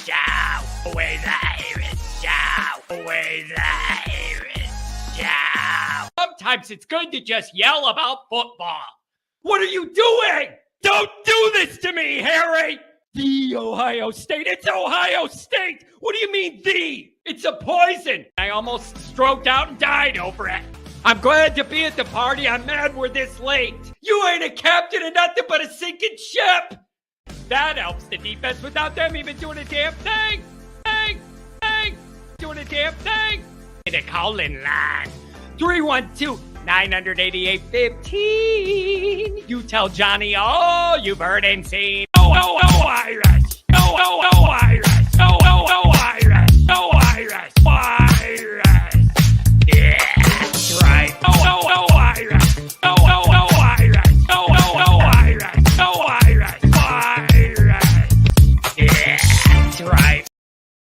shout. Away the Irish shout. Away the Irish shout. Sometimes it's good to just yell about football. What are you doing? Don't do this to me, Harry. The Ohio State. It's Ohio State. What do you mean the? It's a poison. I almost stroked out and died over it. I'm glad to be at the party. I'm mad we're this late. You ain't a captain of nothing but a sinking ship. That helps the defense without them even doing a damn thing. Doing a damn thing. The call-in line. 312-988-15. You tell Johnny all you've heard and seen. Oh, Irish. Oh, Irish. Oh, Irish. Oh, Irish. Irish. Yeah, that's right. Oh, Irish. Oh, Irish. Oh, Irish. Oh, Irish. Irish. Yeah, that's right.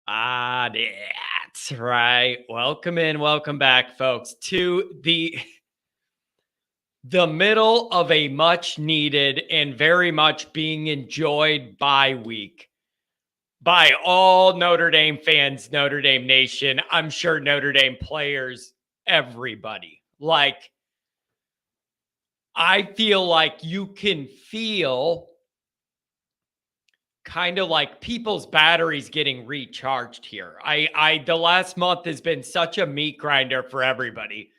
That's right. Welcome in, welcome back, folks, to the middle of a much needed and very much being enjoyed bye week by all Notre Dame fans, Notre Dame Nation. I'm sure Notre Dame players, everybody. Like, I feel like you can feel kind of like people's batteries getting recharged here. The last month has been such a meat grinder for everybody.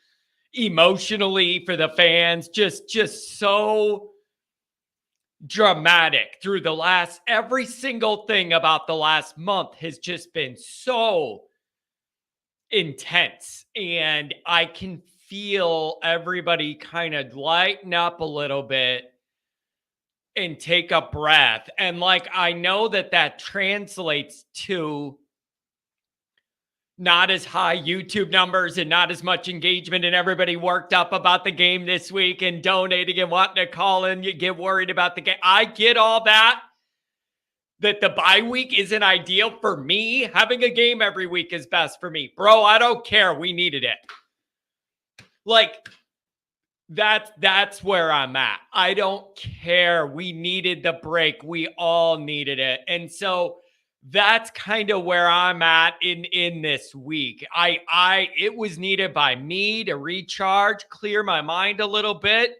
Emotionally, for the fans, just so dramatic through the last, every single thing about the last month has just been so intense. And I can feel everybody kind of lighten up a little bit and take a breath. And like, I know that translates to not as high YouTube numbers and not as much engagement, and everybody worked up about the game this week and donating and wanting to call in. You get worried about the game. I get all that the bye week isn't ideal for me. Having a game every week is best for me. Bro, I don't care. We needed it. Like, that's where I'm at. I don't care. We needed the break. We all needed it. And so that's kind of where I'm at in this week. It was needed by me to recharge, clear my mind a little bit.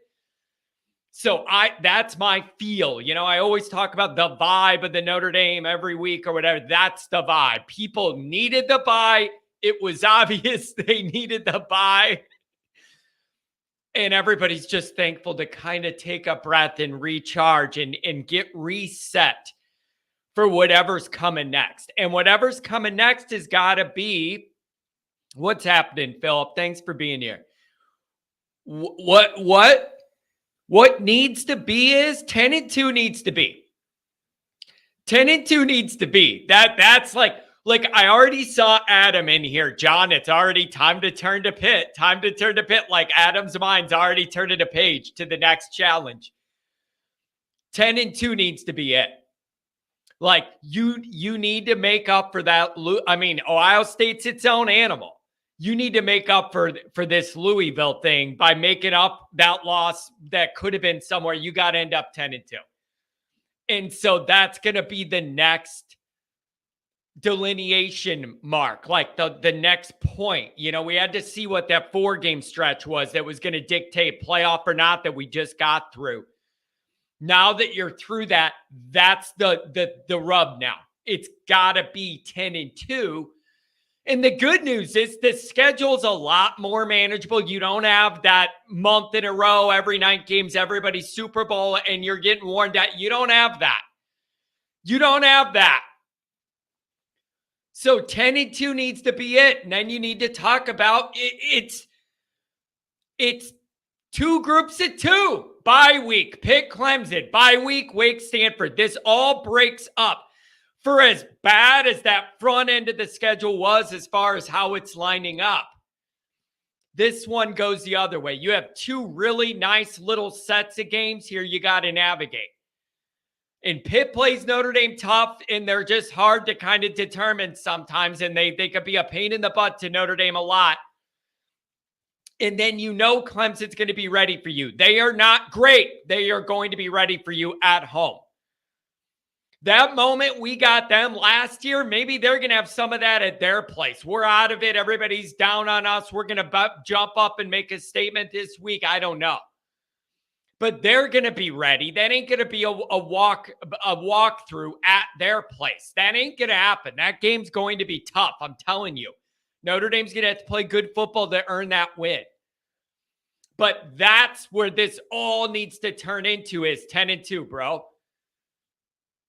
So that's my feel. You know, I always talk about the vibe of the Notre Dame every week or whatever. That's the vibe. People needed the bye. It was obvious they needed the bye. And everybody's just thankful to kind of take a breath and recharge and get reset for whatever's coming next. And whatever's coming next has got to be what's happening, Philip. Thanks for being here. What needs to be is 10-2 needs to be. 10-2 needs to be. That's like I already saw Adam in here. John, it's already time to turn to Pitt. Time to turn to Pitt. Like, Adam's mind's already turned a page to the next challenge. 10-2 needs to be it. Like, you need to make up for that. I mean, Ohio State's its own animal. You need to make up for this Louisville thing by making up that loss that could have been somewhere. You got to end up 10-2. And so that's going to be the next delineation mark, like the next point. You know, we had to see what that 4-game stretch was that was going to dictate playoff or not that we just got through. Now that you're through that, that's the rub now. It's got to be 10-2. And the good news is the schedule's a lot more manageable. You don't have that month in a row, every night games, everybody's Super Bowl, and you're getting worn down. You don't have that. You don't have that. So 10-2 needs to be it. And then you need to talk about it's 2 groups of 2. Bye week, Pitt, Clemson. Bye week, Wake, Stanford. This all breaks up. For as bad as that front end of the schedule was as far as how it's lining up, this one goes the other way. You have 2 really nice little sets of games here you got to navigate. And Pitt plays Notre Dame tough, and they're just hard to kind of determine sometimes, and they could be a pain in the butt to Notre Dame a lot. And then you know Clemson's going to be ready for you. They are not great. They are going to be ready for you at home. That moment we got them last year, maybe they're going to have some of that at their place. We're out of it. Everybody's down on us. We're going to jump up and make a statement this week. I don't know. But they're going to be ready. That ain't going to be a walkthrough at their place. That ain't going to happen. That game's going to be tough. I'm telling you. Notre Dame's going to have to play good football to earn that win. But that's where this all needs to turn into is 10-2, bro.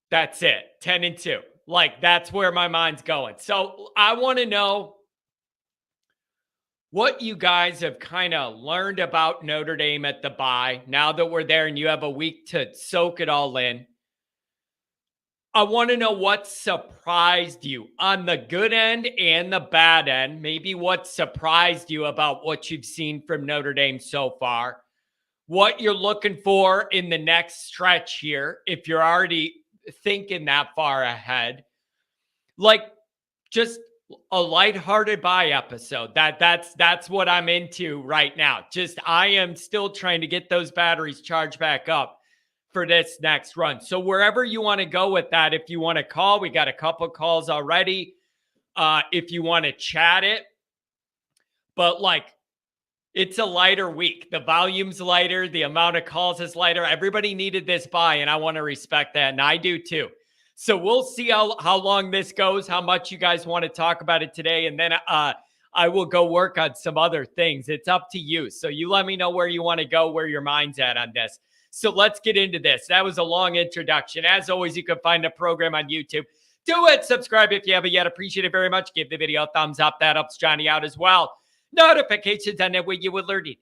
That's it. 10-2. Like, that's where my mind's going. So I want to know what you guys have kind of learned about Notre Dame at the bye now that we're there and you have a week to soak it all in. I want to know what surprised you on the good end and the bad end. Maybe what surprised you about what you've seen from Notre Dame so far. What you're looking for in the next stretch here, if you're already thinking that far ahead. Like, just a lighthearted bye episode. That's what I'm into right now. Just, I am still trying to get those batteries charged back up for this next run. So wherever you want to go with that, if you want to call, we got a couple calls already. If you want to chat it, but like, it's a lighter week. The volume's lighter. The amount of calls is lighter. Everybody needed this bye, and I want to respect that, and I do too. So we'll see how long this goes, how much you guys want to talk about it today, and then I will go work on some other things. It's up to you. So you let me know where you want to go, where your mind's at on this. So let's get into this. That was a long introduction. As always, you can find the program on YouTube. Do it. Subscribe if you haven't yet. Appreciate it very much. Give the video a thumbs up. That helps Johnny out as well. Notifications on that way you will alert you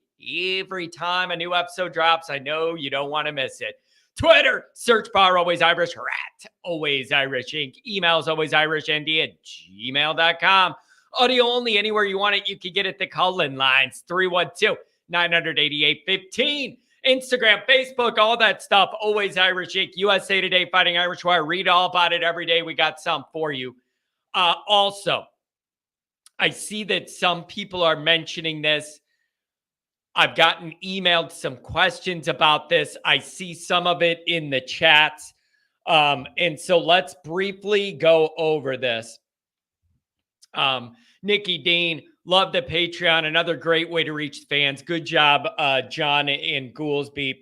every time a new episode drops. I know you don't want to miss it. Twitter, search bar Always Irish, rat Always Irish Inc. Emails alwaysIrishND at gmail.com. Audio only anywhere you want it. You can get it. The call-in lines 312-988-15. Instagram, Facebook, all that stuff. Always Irish Inc. USA Today, Fighting Irish Wire. Read all about it every day. We got some for you. Also, I see that some people are mentioning this. I've gotten emailed some questions about this. I see some of it in the chats. And so let's briefly go over this. Nikki Dean, love the Patreon. Another great way to reach fans. Good job, John and Ghoulsby.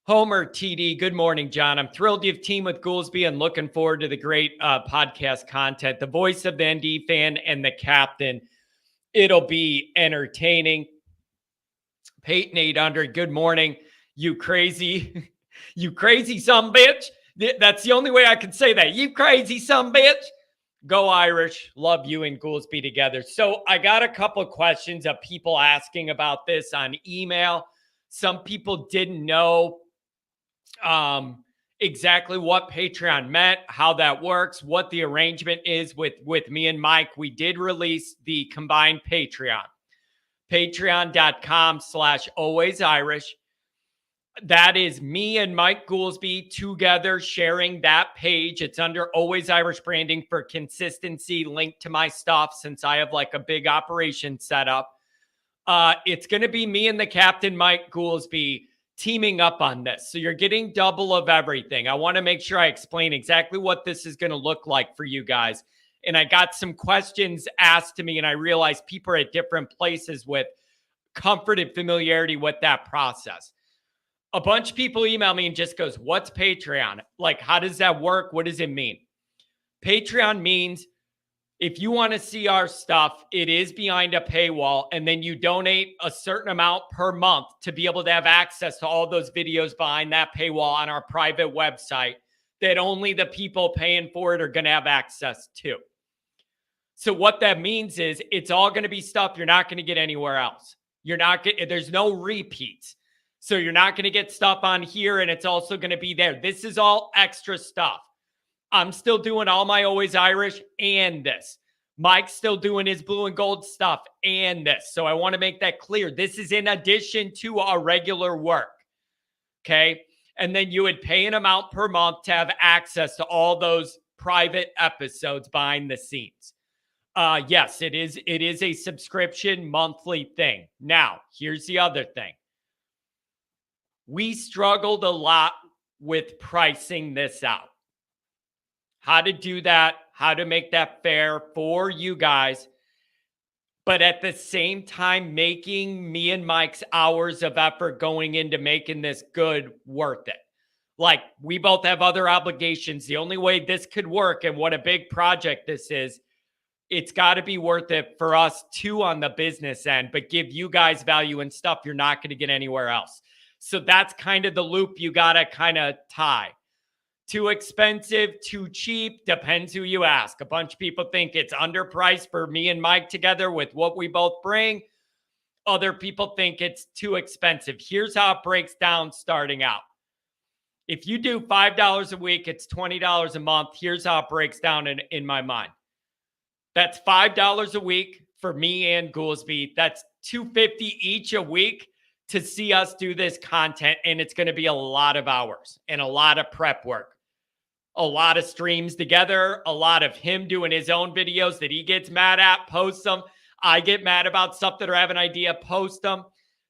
Homer TD, good morning, John. I'm thrilled you've teamed with Ghoulsby and looking forward to the great podcast content. The voice of the ND fan and the captain. It'll be entertaining. Peyton 800, good morning. You crazy sumbitch. That's the only way I can say that. You crazy sumbitch. Go Irish. Love you and Ghoulsby together. So I got a couple questions of people asking about this on email. Some people didn't know exactly what Patreon meant, how that works, what the arrangement is with me and Mike. We did release the combined Patreon. Patreon.com/alwaysirish. That is me and Mike Ghoulsby together sharing that page. It's under Always Irish branding for consistency, linked to my stuff since I have like a big operation set up. It's going to be me and the captain, Mike Ghoulsby, teaming up on this. So you're getting double of everything. I want to make sure I explain exactly what this is going to look like for you guys. And I got some questions asked to me, and I realized people are at different places with comfort and familiarity with that process. A bunch of people email me and just goes, what's Patreon? Like, how does that work? What does it mean? Patreon means if you want to see our stuff, it is behind a paywall, and then you donate a certain amount per month to be able to have access to all those videos behind that paywall on our private website that only the people paying for it are going to have access to. So what that means is it's all going to be stuff you're not going to get anywhere else. There's no repeats. So you're not going to get stuff on here, and it's also going to be there. This is all extra stuff. I'm still doing all my Always Irish and this. Mike's still doing his blue and gold stuff and this. So I want to make that clear. This is in addition to our regular work. Okay. And then you would pay an amount per month to have access to all those private episodes behind the scenes. Yes, it is a subscription monthly thing. Now, here's the other thing. We struggled a lot with pricing this out. How to do that, how to make that fair for you guys, but at the same time, making me and Mike's hours of effort going into making this good worth it. Like, we both have other obligations. The only way this could work, and what a big project this is, it's got to be worth it for us too on the business end, but give you guys value and stuff you're not going to get anywhere else. So that's kind of the loop you got to kind of tie. Too expensive, too cheap, depends who you ask. A bunch of people think it's underpriced for me and Mike together with what we both bring. Other people think it's too expensive. Here's how it breaks down starting out. If you do $5 a week, it's $20 a month. Here's how it breaks down in my mind. That's $5 a week for me and Ghoulsby. That's $250 each a week to see us do this content. And it's going to be a lot of hours and a lot of prep work. A lot of streams together, a lot of him doing his own videos that he gets mad at, posts them. I get mad about stuff that I have an idea, post them.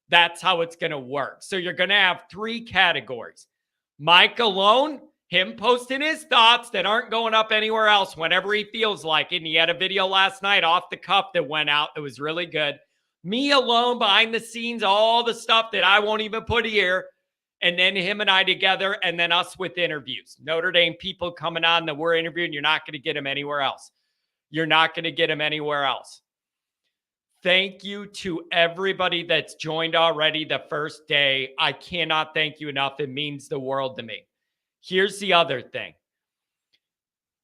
That's how it's going to work. So you're going to have 3 categories. Mike alone, him posting his thoughts that aren't going up anywhere else whenever he feels like it. And he had a video last night off the cuff that went out. It was really good. Me alone behind the scenes, all the stuff that I won't even put here. And then him and I together, and then us with interviews. Notre Dame people coming on that we're interviewing. You're not going to get them anywhere else. You're not going to get them anywhere else. Thank you to everybody that's joined already the first day. I cannot thank you enough. It means the world to me. Here's the other thing.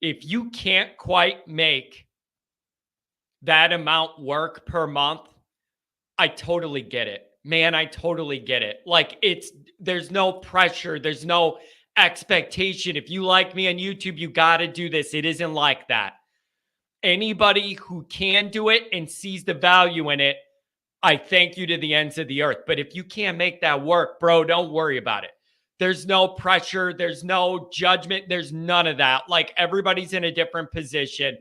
If you can't quite make that amount work per month, I totally get it. Man, I totally get it. Like, there's no pressure. There's no expectation. If you like me on YouTube, you got to do this. It isn't like that. Anybody who can do it and sees the value in it, I thank you to the ends of the earth. But if you can't make that work, bro, don't worry about it. There's no pressure. There's no judgment. There's none of that. Like, everybody's in a different position,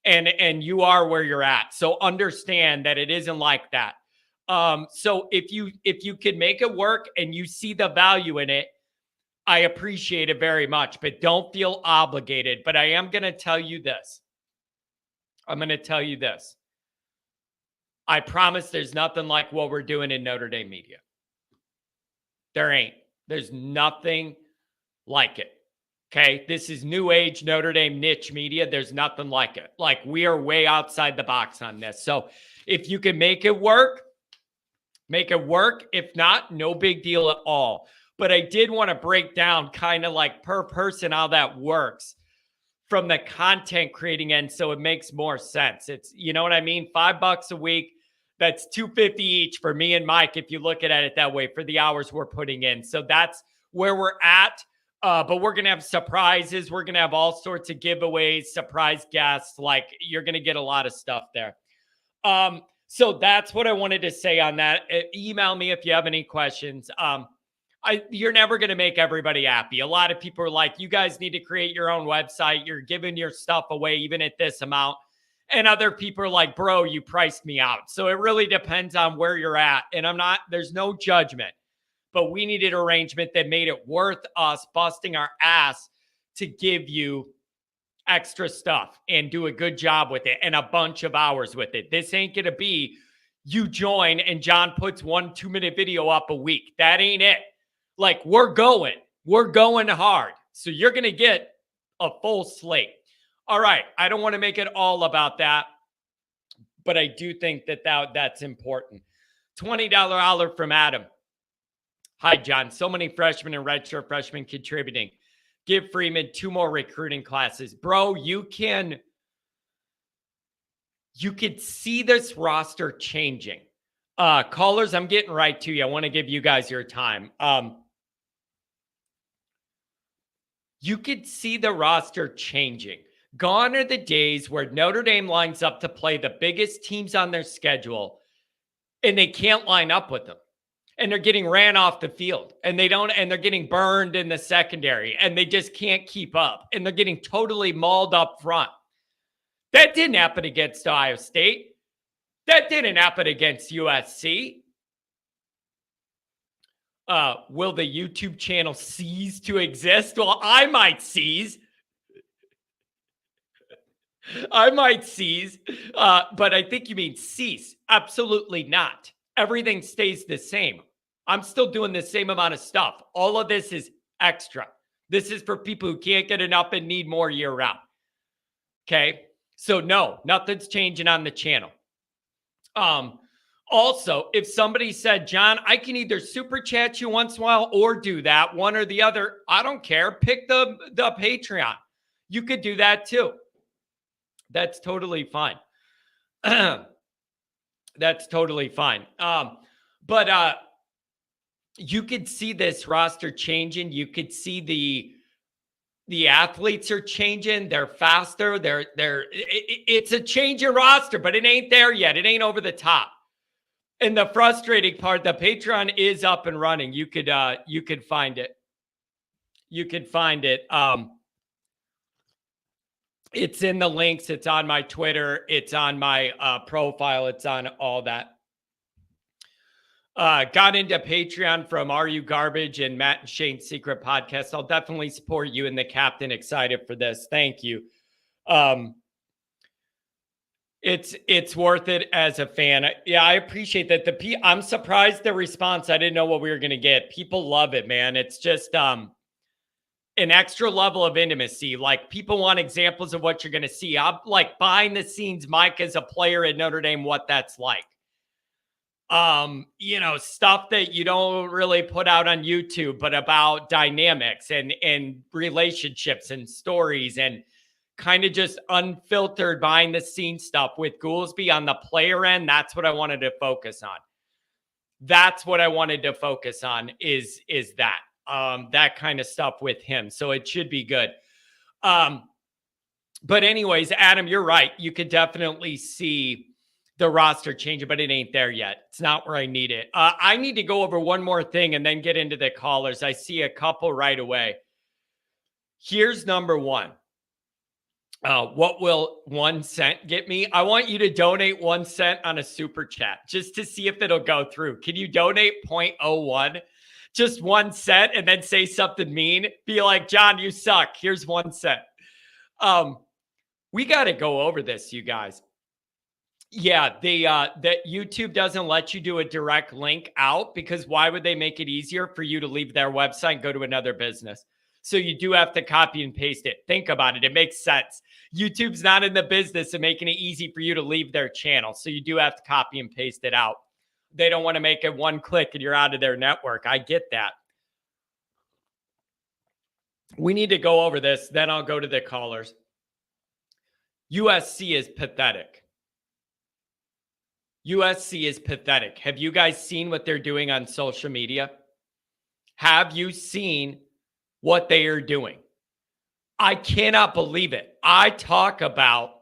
and you are where you're at. So understand that it isn't like that. So if you can make it work and you see the value in it, I appreciate it very much, but don't feel obligated. But I am going to tell you this. I promise there's nothing like what we're doing in Notre Dame media. There ain't. There's nothing like it. Okay. This is new age Notre Dame niche media. There's nothing like it. Like, we are way outside the box on this. So if you can make it work, make it work. If not, no big deal at all. But I did want to break down kind of like per person how that works from the content creating end, so it makes more sense. It's, you know what I mean? $5 a week. That's $250 each for me and Mike, if you look at it that way, for the hours we're putting in. So that's where we're at. But we're going to have surprises. We're going to have all sorts of giveaways, surprise guests. Like, you're going to get a lot of stuff there. So that's what I wanted to say on that. Email me if you have any questions. You're never going to make everybody happy. A lot of people are like, you guys need to create your own website. You're giving your stuff away even at this amount. And other people are like, bro, you priced me out. So it really depends on where you're at. And there's no judgment. But we needed an arrangement that made it worth us busting our ass to give you extra stuff and do a good job with it and a bunch of hours with it. This ain't going to be you join and John puts 1 2-minute video up a week. That ain't it. Like, we're going hard. So you're going to get a full slate. All right. I don't want to make it all about that, but I do think that's important. $20 holler from Adam. Hi, John. So many freshmen and redshirt freshmen contributing. Give Freeman 2 more recruiting classes. Bro, you could see this roster changing. Callers, I'm getting right to you. I want to give you guys your time. You could see the roster changing. Gone are the days where Notre Dame lines up to play the biggest teams on their schedule and they can't line up with them. And they're getting ran off the field and they're getting burned in the secondary and they just can't keep up and they're getting totally mauled up front. That didn't happen against Ohio State. That didn't happen against USC. Will the YouTube channel cease to exist? Well, I might cease. But I think you mean cease. Absolutely not. Everything stays the same. I'm still doing the same amount of stuff. All of this is extra. This is for people who can't get enough and need more year round. Okay. So no, nothing's changing on the channel. Also, if somebody said, John, I can either super chat you once in a while or do that, one or the other, I don't care. Pick the Patreon. You could do that too. That's totally fine. That's totally fine. But you could see this roster changing. You could see the athletes are changing. They're faster. It's a changing roster, but it ain't there yet. It ain't over the top. And the frustrating part, the Patreon is up and running. You could find it. You could find it. It's in the links. It's on my Twitter. It's on my profile. It's on all that. Got into Patreon from Are You Garbage and Matt and Shane's Secret Podcast. I'll definitely support you and the captain. Excited for this. Thank you. It's worth it as a fan. Yeah, I appreciate that. I'm surprised the response. I didn't know what we were going to get. People love it, man. It's just an extra level of intimacy. Like, people want examples of what you're going to see. I'm like behind the scenes, Mike as a player at Notre Dame, what that's like. Stuff that you don't really put out on YouTube, but about dynamics and relationships and stories and kind of just unfiltered behind the scenes stuff with Ghoulsby on the player end. That's what I wanted to focus on. Is that kind of stuff with him. So it should be good. But anyways, Adam, you're right. You could definitely see the roster changing, but it ain't there yet. It's not where I need it. I need to go over one more thing and then get into the callers. I see a couple right away. Here's number one. What will 1 cent get me? I want you to donate 1 cent on a super chat just to see if it'll go through. Can you donate 0.01? Just 1 cent and then say something mean? Be like, John, you suck. Here's 1 cent. We got to go over this, you guys. Yeah, that YouTube doesn't let you do a direct link out because why would they make it easier for you to leave their website and go to another business? So you do have to copy and paste it. Think about it. It makes sense. YouTube's not in the business of making it easy for you to leave their channel. So you do have to copy and paste it out. They don't want to make it one click and you're out of their network. I get that. We need to go over this. Then I'll go to the callers. USC is pathetic. USC is pathetic. Have you guys seen what they're doing on social media? Have you seen what they are doing? I cannot believe it. I talk about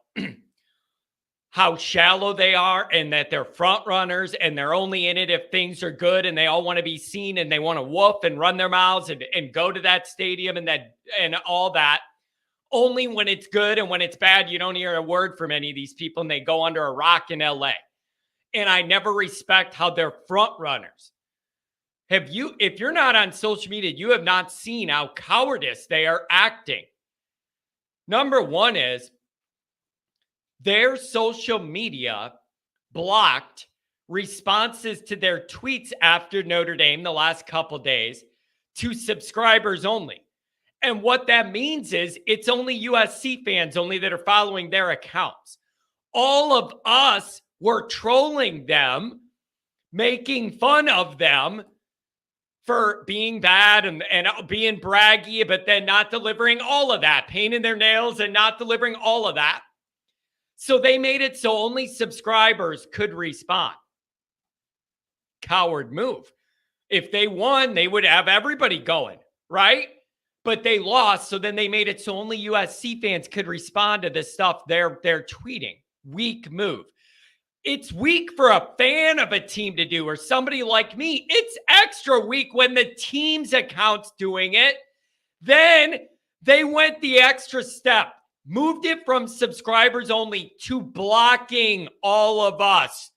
how shallow they are and that they're front runners and they're only in it if things are good and they all want to be seen and they want to woof and run their mouths and go to that stadium and all that. Only when it's good, and when it's bad, you don't hear a word from any of these people and they go under a rock in LA. And I never respect how they're front runners. If you're not on social media, you have not seen how cowardice they are acting. Number one is their social media blocked responses to their tweets after Notre Dame the last couple days to subscribers only. And what that means is it's only USC fans only that are following their accounts. All of us were trolling them, making fun of them for being bad and being braggy, but then not delivering all of that, painting their nails and not delivering all of that. So they made it so only subscribers could respond. Coward move. If they won, they would have everybody going, right? But they lost, so then they made it so only USC fans could respond to this stuff they're tweeting. Weak move. It's weak for a fan of a team to do, or somebody like me. It's extra weak when the team's account's doing it. Then they went the extra step, moved it from subscribers only to blocking all of us.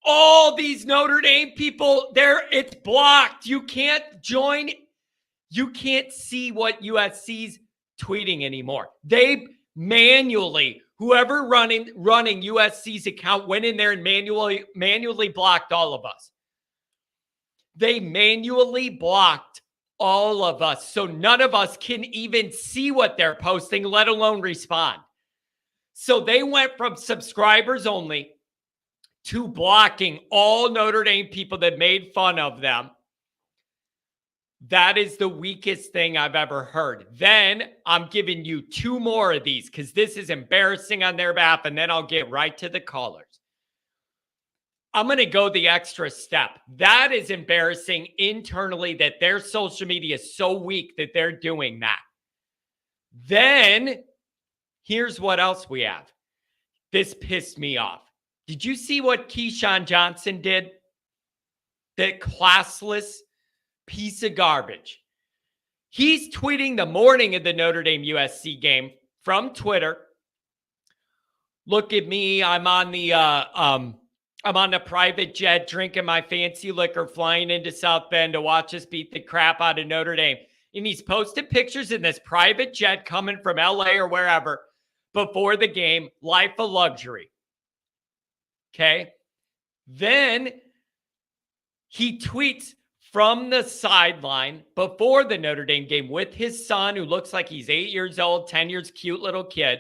All these Notre Dame people, it's blocked. You can't join. You can't see what USC's tweeting anymore. They manually, whoever running USC's account went in there and manually blocked all of us. They manually blocked all of us. So none of us can even see what they're posting, let alone respond. So they went from subscribers only to blocking all Notre Dame people that made fun of them. That is the weakest thing I've ever heard. Then I'm giving you 2 more of these because this is embarrassing on their behalf, and then I'll get right to the callers. I'm going to go the extra step. That is embarrassing internally that their social media is so weak that they're doing that. Then here's what else we have. This pissed me off. Did you see what Keyshawn Johnson did? That classless piece of garbage. He's tweeting the morning of the Notre Dame USC game from Twitter. Look at me. I'm on the private jet drinking my fancy liquor, flying into South Bend to watch us beat the crap out of Notre Dame. And he's posted pictures in this private jet coming from LA or wherever before the game. Life of luxury. Okay. Then he tweets from the sideline before the Notre Dame game with his son, who looks like he's 8 years old, 10 years, cute little kid.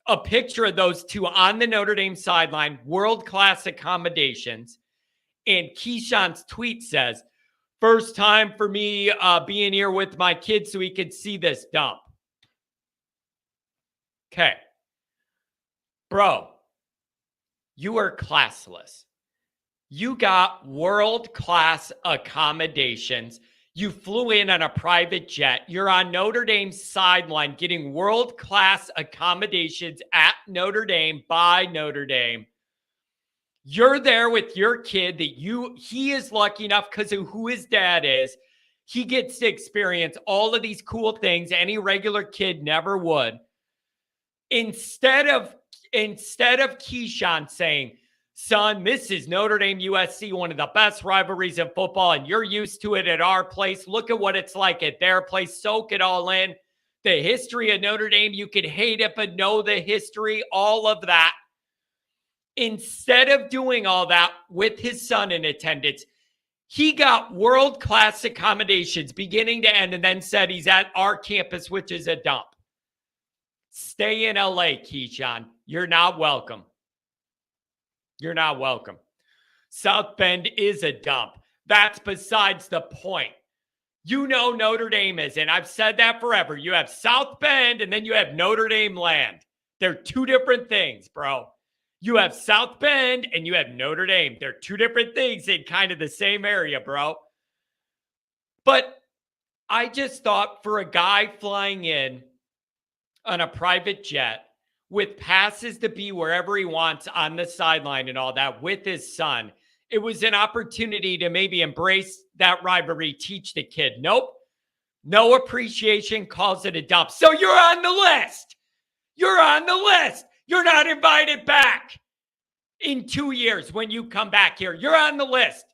A picture of those two on the Notre Dame sideline, world-class accommodations. And Keyshawn's tweet says, first time for me being here with my kids so he could see this dump. Okay. Bro, you are classless. You got world-class accommodations. You flew in on a private jet. You're on Notre Dame's sideline getting world-class accommodations at Notre Dame by Notre Dame. You're there with your kid that he is lucky enough because of who his dad is. He gets to experience all of these cool things any regular kid never would. Instead of Keyshawn saying, son, this is Notre Dame USC, one of the best rivalries in football, and you're used to it at our place. Look at what it's like at their place. Soak it all in. The history of Notre Dame, you could hate it, but know the history, all of that. Instead of doing all that with his son in attendance, he got world-class accommodations beginning to end and then said he's at our campus, which is a dump. Stay in LA, Keyshawn. You're not welcome. You're not welcome. South Bend is a dump. That's besides the point. You know Notre Dame is, and I've said that forever. You have South Bend, and then you have Notre Dame land. They're 2 different things, bro. You have South Bend, and you have Notre Dame. They're 2 different things in kind of the same area, bro. But I just thought for a guy flying in on a private jet, with passes to be wherever he wants on the sideline and all that with his son, it was an opportunity to maybe embrace that rivalry, teach the kid. Nope. No appreciation, calls it a dump. So you're on the list. You're on the list. You're not invited back in 2 years when you come back here. You're on the list.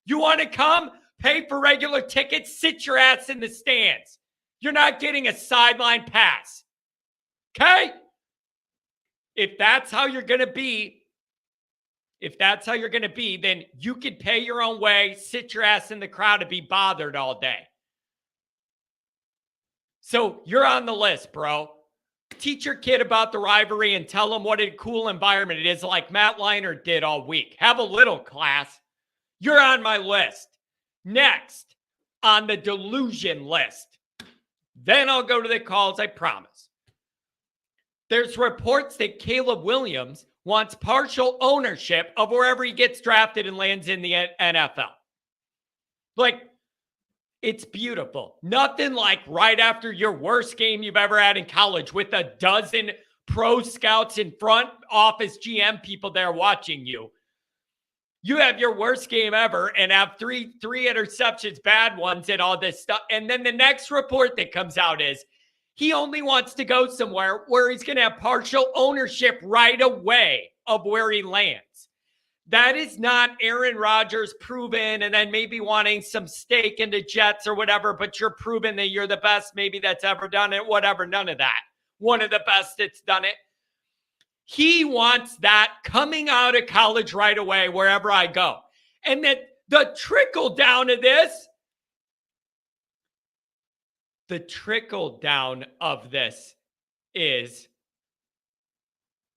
You want to come? Pay for regular tickets. Sit your ass in the stands. You're not getting a sideline pass. Okay? If that's how you're going to be, then you could pay your own way, sit your ass in the crowd and be bothered all day. So you're on the list, bro. Teach your kid about the rivalry and tell them what a cool environment it is, like Matt Leinart did all week. Have a little class. You're on my list. Next on the delusion list. Then I'll go to the calls, I promise. There's reports that Caleb Williams wants partial ownership of wherever he gets drafted and lands in the NFL. Like, it's beautiful. Nothing like right after your worst game you've ever had in college with a dozen pro scouts and front office GM people there watching you. You have your worst game ever and have three interceptions, bad ones, and all this stuff. And then the next report that comes out is he only wants to go somewhere where he's going to have partial ownership right away of where he lands. That is not Aaron Rodgers proven and then maybe wanting some stake in the Jets or whatever, but you're proven that you're the best maybe that's ever done it, whatever, none of that. One of the best that's done it. He wants that coming out of college right away wherever I go. And that the trickle down of this, is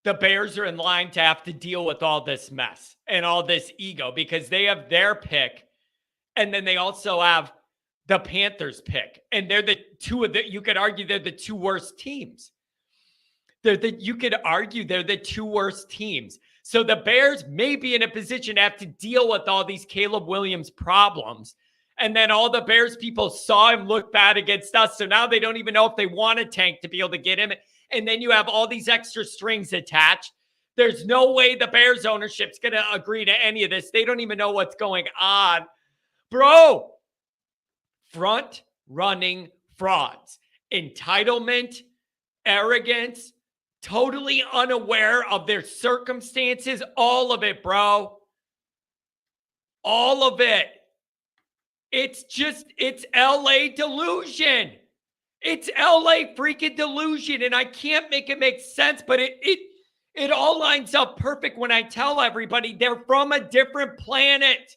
the Bears are in line to have to deal with all this mess and all this ego because they have their pick. And then they also have the Panthers pick. And they're the two of the, you could argue they're the two worst teams. You could argue they're the two worst teams. So the Bears may be in a position to have to deal with all these Caleb Williams problems. And then all the Bears people saw him look bad against us. So now they don't even know if they want a tank to be able to get him. And then you have all these extra strings attached. There's no way the Bears ownership's going to agree to any of this. They don't even know what's going on. Bro, front running frauds, entitlement, arrogance, totally unaware of their circumstances, all of it, bro. All of it. It's LA delusion. It's LA freaking delusion, and I can't make it make sense, but it all lines up perfect when I tell everybody they're from a different planet.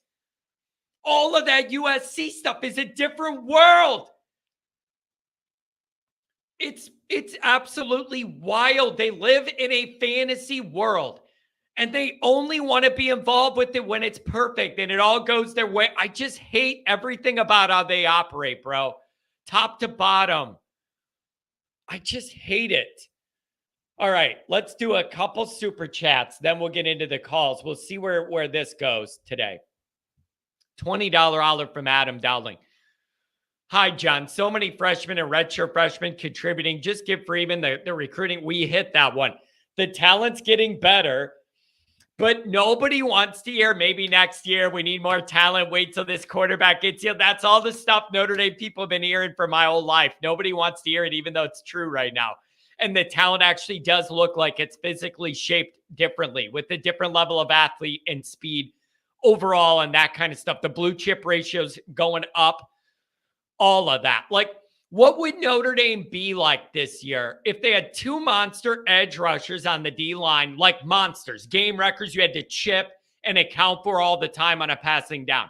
All of that USC stuff is a different world. It's absolutely wild. They live in a fantasy world, and they only want to be involved with it when it's perfect, and it all goes their way. I just hate everything about how they operate, bro. Top to bottom. I just hate it. All right, let's do a couple super chats. Then we'll get into the calls. We'll see where this goes today. $20 olive from Adam Dowling. Hi, John. So many freshmen and redshirt freshmen contributing. Just give Freeman the recruiting. We hit that one. The talent's getting better, but nobody wants to hear maybe next year we need more talent. Wait till this quarterback gets here. That's all the stuff Notre Dame people have been hearing for my whole life. Nobody wants to hear it, even though it's true right now. And the talent actually does look like it's physically shaped differently with a different level of athlete and speed overall and that kind of stuff. The blue chip ratios going up. All of that. Like, what would Notre Dame be like this year if they had two monster edge rushers on the D-line, like monsters, game records you had to chip and account for all the time on a passing down?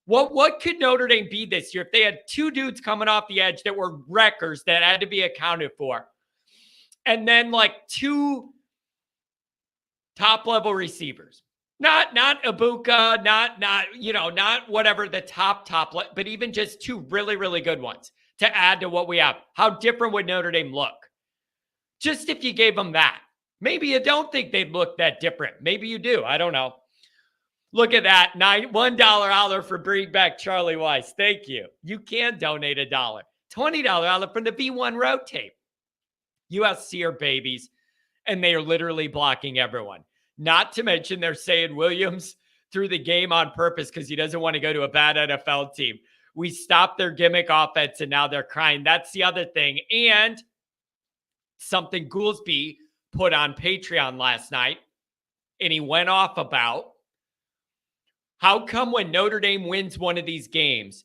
What could Notre Dame be this year if they had two dudes coming off the edge that were wreckers that had to be accounted for? And then like two top-level receivers. Not Ibuka, not whatever the top, but even just two really, really good ones to add to what we have. How different would Notre Dame look? Just if you gave them that. Maybe you don't think they'd look that different. Maybe you do. I don't know. Look at that. $1 olive for bring back Charlie Weiss. Thank you. You can donate $1. $20 olive from the V1 road tape. USC are babies, and they are literally blocking everyone. Not to mention they're saying Williams threw the game on purpose because he doesn't want to go to a bad NFL team. We stopped their gimmick offense, and now they're crying. That's the other thing. And something Ghoulsby put on Patreon last night, and he went off about how come when Notre Dame wins one of these games,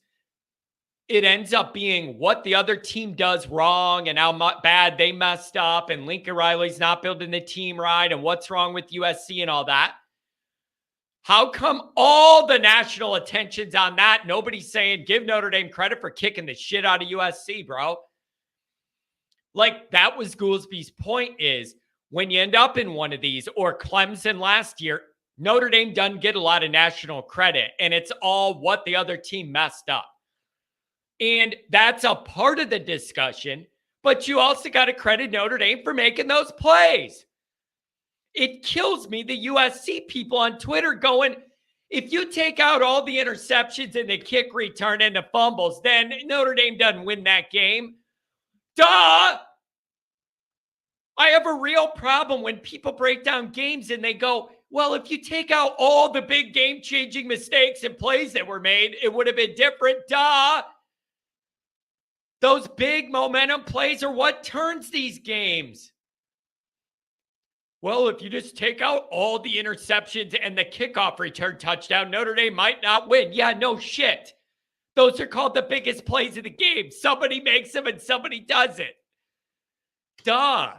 it ends up being what the other team does wrong and how bad they messed up and Lincoln Riley's not building the team right and what's wrong with USC and all that. How come all the national attention's on that? Nobody's saying give Notre Dame credit for kicking the shit out of USC, bro. Like, that was Goulsby's point, is when you end up in one of these, or Clemson last year, Notre Dame doesn't get a lot of national credit, and it's all what the other team messed up. And that's a part of the discussion, but you also got to credit Notre Dame for making those plays. It kills me, the USC people on Twitter going, if you take out all the interceptions and the kick return and the fumbles, then Notre Dame doesn't win that game. Duh! I have a real problem when people break down games and they go, well, if you take out all the big game-changing mistakes and plays that were made, it would have been different. Duh! Those big momentum plays are what turns these games. well, if you just take out all the interceptions and the kickoff return touchdown, Notre Dame might not win. Yeah, no shit. Those are called the biggest plays of the game. Somebody makes them and somebody does it. Duh.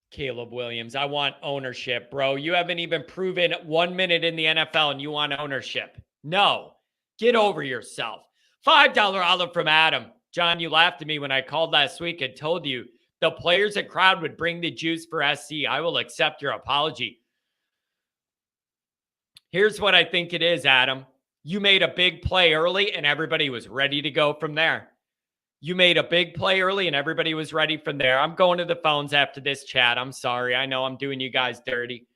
Caleb Williams, I want ownership, bro. You haven't even proven 1 minute in the NFL and you want ownership. No. Get over yourself. $5 olive from Adam. John, you laughed at me when I called last week and told you the players and crowd would bring the juice for SC. I will accept your apology. Here's what I think it is, Adam. You made a big play early and everybody was ready to go from there. You made a big play early and everybody was ready from there. I'm going to the phones after this chat. I'm sorry. I know I'm doing you guys dirty.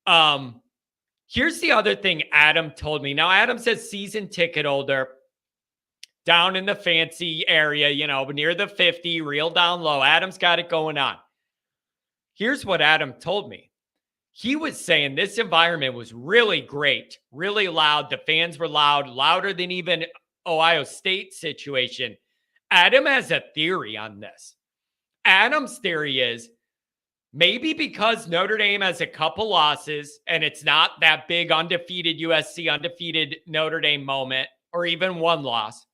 Here's the other thing Adam told me. Now, Adam says season ticket holder down in the fancy area, you know, near the 50, real down low. Adam's got it going on. Here's what Adam told me. He was saying this environment was really great, really loud. The fans were loud, louder than even Ohio State situation. Adam has a theory on this. Adam's theory is maybe because Notre Dame has a couple losses and it's not that big undefeated USC, undefeated Notre Dame moment, or even one loss,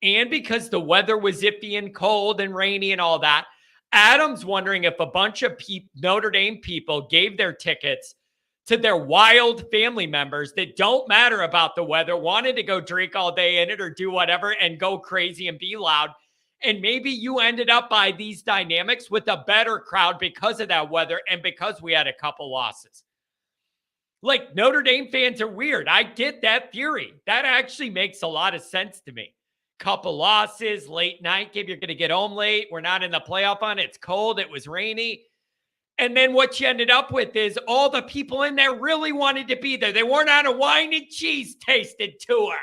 and because the weather was iffy and cold and rainy and all that, Adam's wondering if a bunch of Notre Dame people gave their tickets to their wild family members that don't matter about the weather, wanted to go drink all day in it or do whatever and go crazy and be loud. And maybe you ended up by these dynamics with a better crowd because of that weather and because we had a couple losses. Like, Notre Dame fans are weird. I get that theory. That actually makes a lot of sense to me. Couple losses, late night game, you're going to get home late. We're not in the playoff on. It's cold. It was rainy. And then what you ended up with is all the people in there really wanted to be there. They weren't on a wine and cheese tasted tour.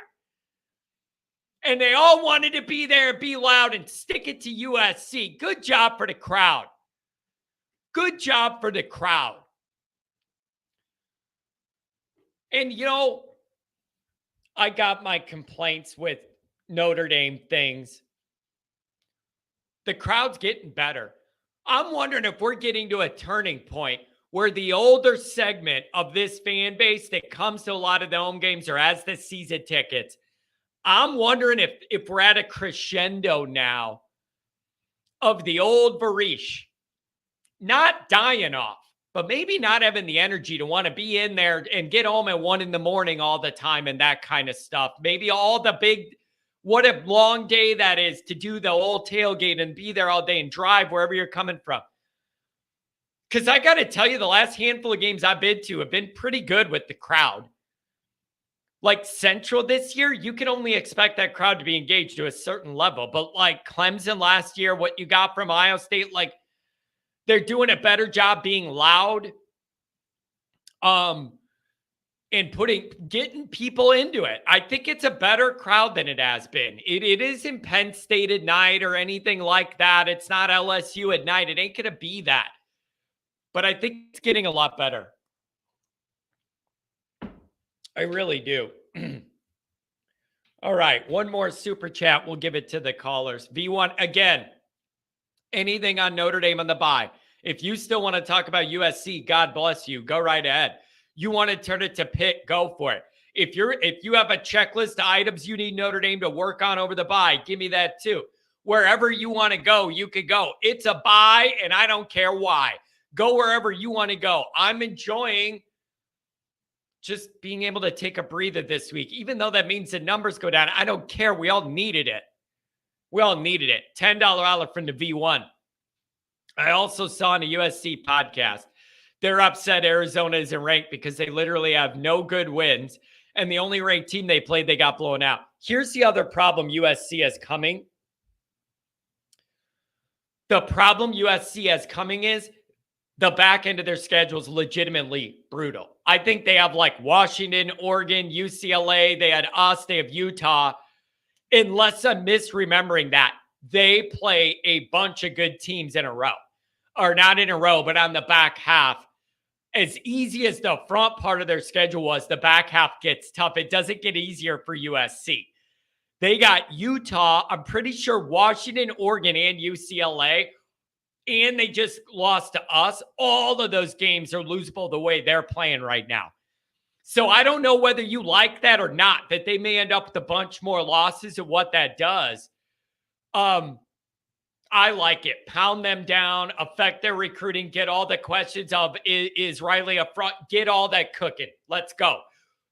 And they all wanted to be there and be loud and stick it to USC. Good job for the crowd. Good job for the crowd. And, you know, I got my complaints with Notre Dame things. The crowd's getting better. I'm wondering if we're getting to a turning point where the older segment of this fan base that comes to a lot of the home games or has the season tickets, I'm wondering if we're at a crescendo now of the old Varish not dying off, but maybe not having the energy to want to be in there and get home at 1 a.m. all the time and that kind of stuff. Maybe all the big, what a long day that is to do the old tailgate and be there all day and drive wherever you're coming from. Because I got to tell you, the last handful of games I've been to have been pretty good with the crowd. Like Central this year, you can only expect that crowd to be engaged to a certain level. But like Clemson last year, what you got from Ohio State, like they're doing a better job being loud. And getting people into it. I think it's a better crowd than it has been. It isn't Penn State at night or anything like that. It's not LSU at night. It ain't going to be that. But I think it's getting a lot better. I really do. All right. One more super chat. We'll give it to the callers. V1, again, anything on Notre Dame on the bye. If you still want to talk about USC, God bless you. Go right ahead. You want to turn it to Pitt, go for it. If you have a checklist of items you need Notre Dame to work on over the bye, give me that too. Wherever you want to go, you could go. It's a bye, and I don't care why. Go wherever you want to go. I'm enjoying just being able to take a breather this week, even though that means the numbers go down. I don't care. We all needed it. We all needed it. $10 olive from the V1. I also saw on a USC podcast, they're upset Arizona isn't ranked because they literally have no good wins. And the only ranked team they played, they got blown out. Here's the other problem USC has coming. The problem USC has coming is the back end of their schedule is legitimately brutal. I think they have like Washington, Oregon, UCLA. They had us. They have Utah. Unless I'm misremembering that, they play a bunch of good teams in a row. Or not in a row, but on the back half. As easy as the front part of their schedule was, the back half gets tough. It doesn't get easier for USC. They got Utah, I'm pretty sure Washington, Oregon, and UCLA and they just lost to us. All of those games are losable the way they're playing right now. So I don't know whether you like that or not, that they may end up with a bunch more losses and what that does. I like it. Pound them down, affect their recruiting, get all the questions of is Riley up front, get all that cooking. Let's go.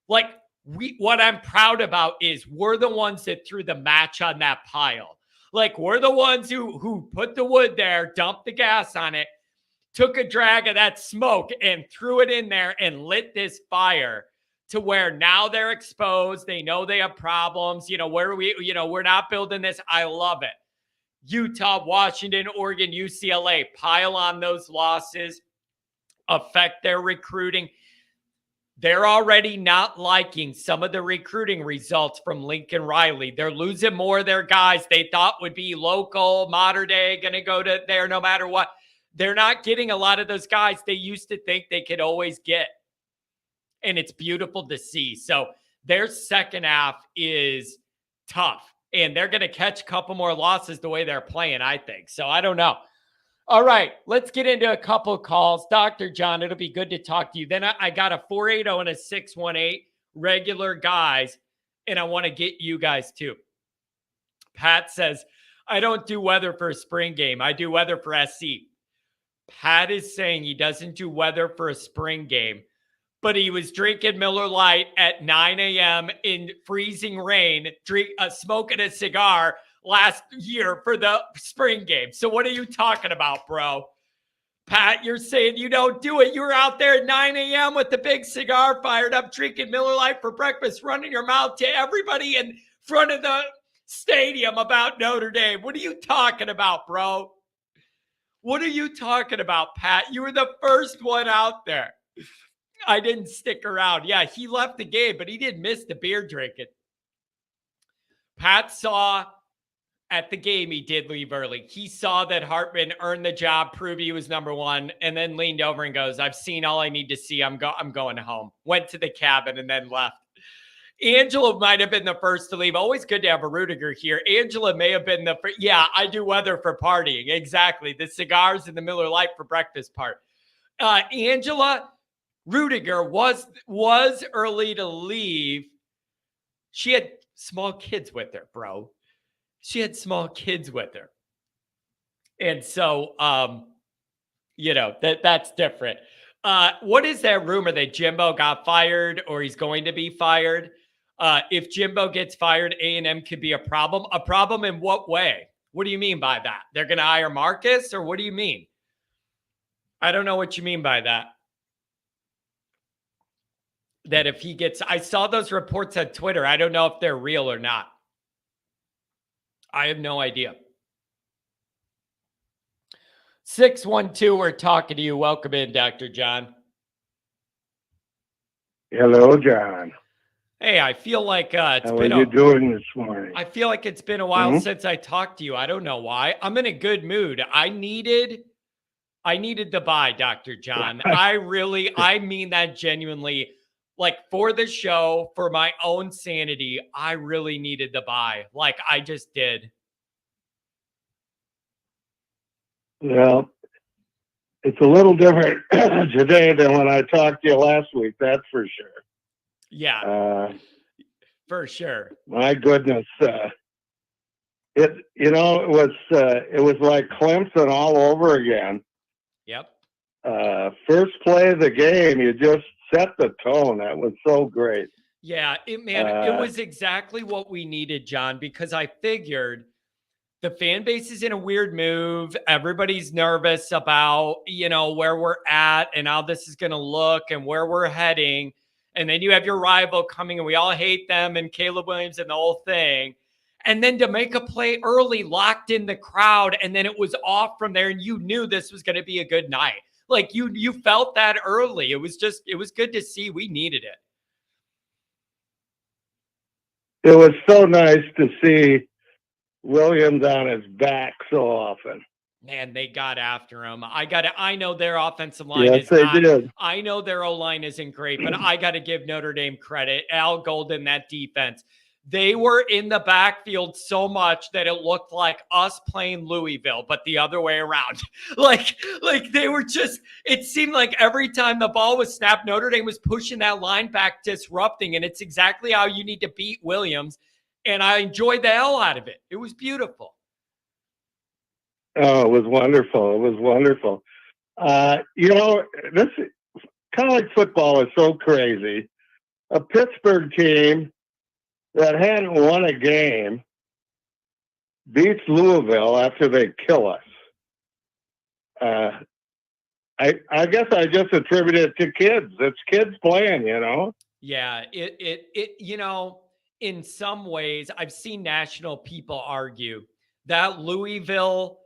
Like what I'm proud about is we're the ones that threw the match on that pile. Like we're the ones who put the wood there, dumped the gas on it, took a drag of that smoke and threw it in there and lit this fire to where now they're exposed. They know they have problems. We're not building this. I love it. Utah, Washington, Oregon, UCLA, pile on those losses, affect their recruiting. They're already not liking some of the recruiting results from Lincoln Riley. They're losing more of their guys they thought would be local, modern day, going to go to there no matter what. They're not getting a lot of those guys they used to think they could always get. And it's beautiful to see. So their second half is tough. And they're going to catch a couple more losses the way they're playing, I think. So I don't know. All right, let's get into a couple of calls. Dr. John, it'll be good to talk to you. Then I got a 480 and a 618 regular guys, and I want to get you guys too. Pat says, I don't do weather for a spring game. I do weather for SC. Pat is saying he doesn't do weather for a spring game, but he was drinking Miller Lite at 9 a.m. in freezing rain, smoking a cigar last year for the spring game. So what are you talking about, bro? Pat, you're saying you don't do it. You were out there at 9 a.m. with the big cigar fired up, drinking Miller Lite for breakfast, running your mouth to everybody in front of the stadium about Notre Dame. What are you talking about, bro? What are you talking about, Pat? You were the first one out there. I didn't stick around. Yeah, he left the game, but he didn't miss the beer drinking. Pat saw at the game he did leave early. He saw that Hartman earned the job, proved he was number one, and then leaned over and goes, I've seen all I need to see. I'm going home. Went to the cabin and then left. Angela might have been the first to leave. Always good to have a Rudiger here. Angela may have been the first. Yeah, I do weather for partying. Exactly. The cigars and the Miller Lite for breakfast part. Angela Rudiger was early to leave. She had small kids with her, bro. She had small kids with her. And so, that's different. What is that rumor that Jimbo got fired or he's going to be fired? If Jimbo gets fired, A&M could be a problem. A problem in what way? What do you mean by that? They're going to hire Marcus, or what do you mean? I don't know what you mean by that. That if he gets, I saw those reports on Twitter. I don't know if they're real or not. I have no idea. 612, we're talking to you. Welcome in, Dr. John. Hello, John. Hey, I feel like How are you doing this morning? I feel like it's been a while since I talked to you. I don't know why. I'm in a good mood. I needed the bye, Dr. John. I mean that genuinely. Like for the show, for my own sanity, I really needed the bye. Like I just did. Well, it's a little different today than when I talked to you last week. That's for sure. Yeah, for sure. My goodness, it was like Clemson all over again. Yep. First play of the game, you just set the tone. That was so great. Yeah, it was exactly what we needed, John, because I figured the fan base is in a weird move. Everybody's nervous about, where we're at and how this is going to look and where we're heading. And then you have your rival coming and we all hate them and Caleb Williams and the whole thing. And then to make a play early, locked in the crowd, and then it was off from there and you knew this was going to be a good night. Like you felt that early. It was good to see. We needed it. It was so nice to see Williams on his back so often. Man, they got after him. I know their offensive line is not. Did. I know their O-line isn't great, but I got to give Notre Dame credit. Al Golden, that defense. They were in the backfield so much that it looked like us playing Louisville, but the other way around. like they were just, it seemed like every time the ball was snapped, Notre Dame was pushing that line back, disrupting, and it's exactly how you need to beat Williams. And I enjoyed the hell out of it. It was beautiful. Oh, it was wonderful. It was wonderful. This college football is so crazy. A Pittsburgh team that hadn't won a game beats Louisville after they kill us. I guess I just attribute it to kids. It's kids playing, Yeah, in some ways, I've seen national people argue that Louisville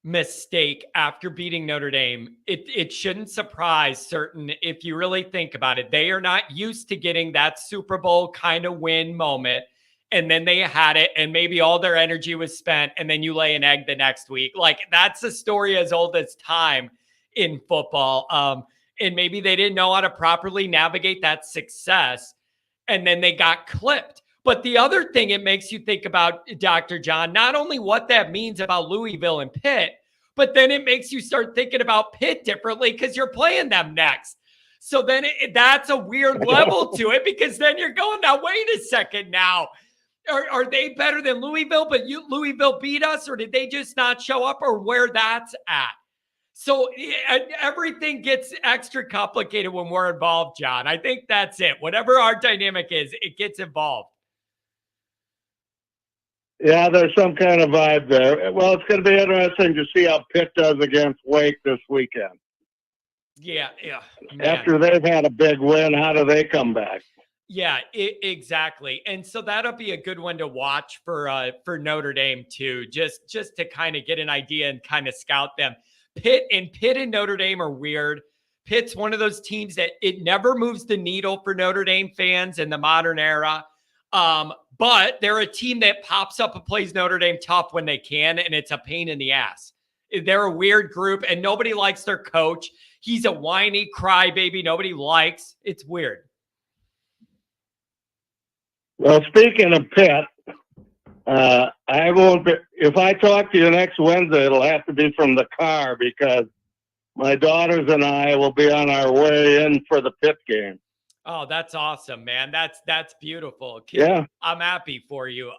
mistake after beating Notre Dame, it shouldn't surprise certain, if you really think about it. They are not used to getting that Super Bowl kind of win moment. And then they had it, and maybe all their energy was spent, and then you lay an egg the next week. Like, that's a story as old as time in football. And maybe they didn't know how to properly navigate that success, and then they got clipped. But the other thing it makes you think about, Dr. John, not only what that means about Louisville and Pitt, but then it makes you start thinking about Pitt differently because you're playing them next. So then that's a weird level to it, because then you're going, now, wait a second now. Are they better than Louisville, but Louisville beat us, or did they just not show up, or where that's at? So everything gets extra complicated when we're involved, John. I think that's it. Whatever our dynamic is, it gets involved. Yeah, there's some kind of vibe there. Well, it's going to be interesting to see how Pitt does against Wake this weekend. Yeah. Man. After they've had a big win, how do they come back? Yeah, exactly. And so that'll be a good one to watch for Notre Dame too, just to kind of get an idea and kind of scout them. Pitt and Notre Dame are weird. Pitt's one of those teams that it never moves the needle for Notre Dame fans in the modern era. But they're a team that pops up and plays Notre Dame tough when they can, and it's a pain in the ass. They're a weird group, and nobody likes their coach. He's a whiny crybaby nobody likes. It's weird. Well, speaking of Pitt, I won't be, if I talk to you next Wednesday, it'll have to be from the car, because my daughters and I will be on our way in for the Pitt game. Oh, that's awesome, man. That's beautiful. Yeah. I'm happy for you.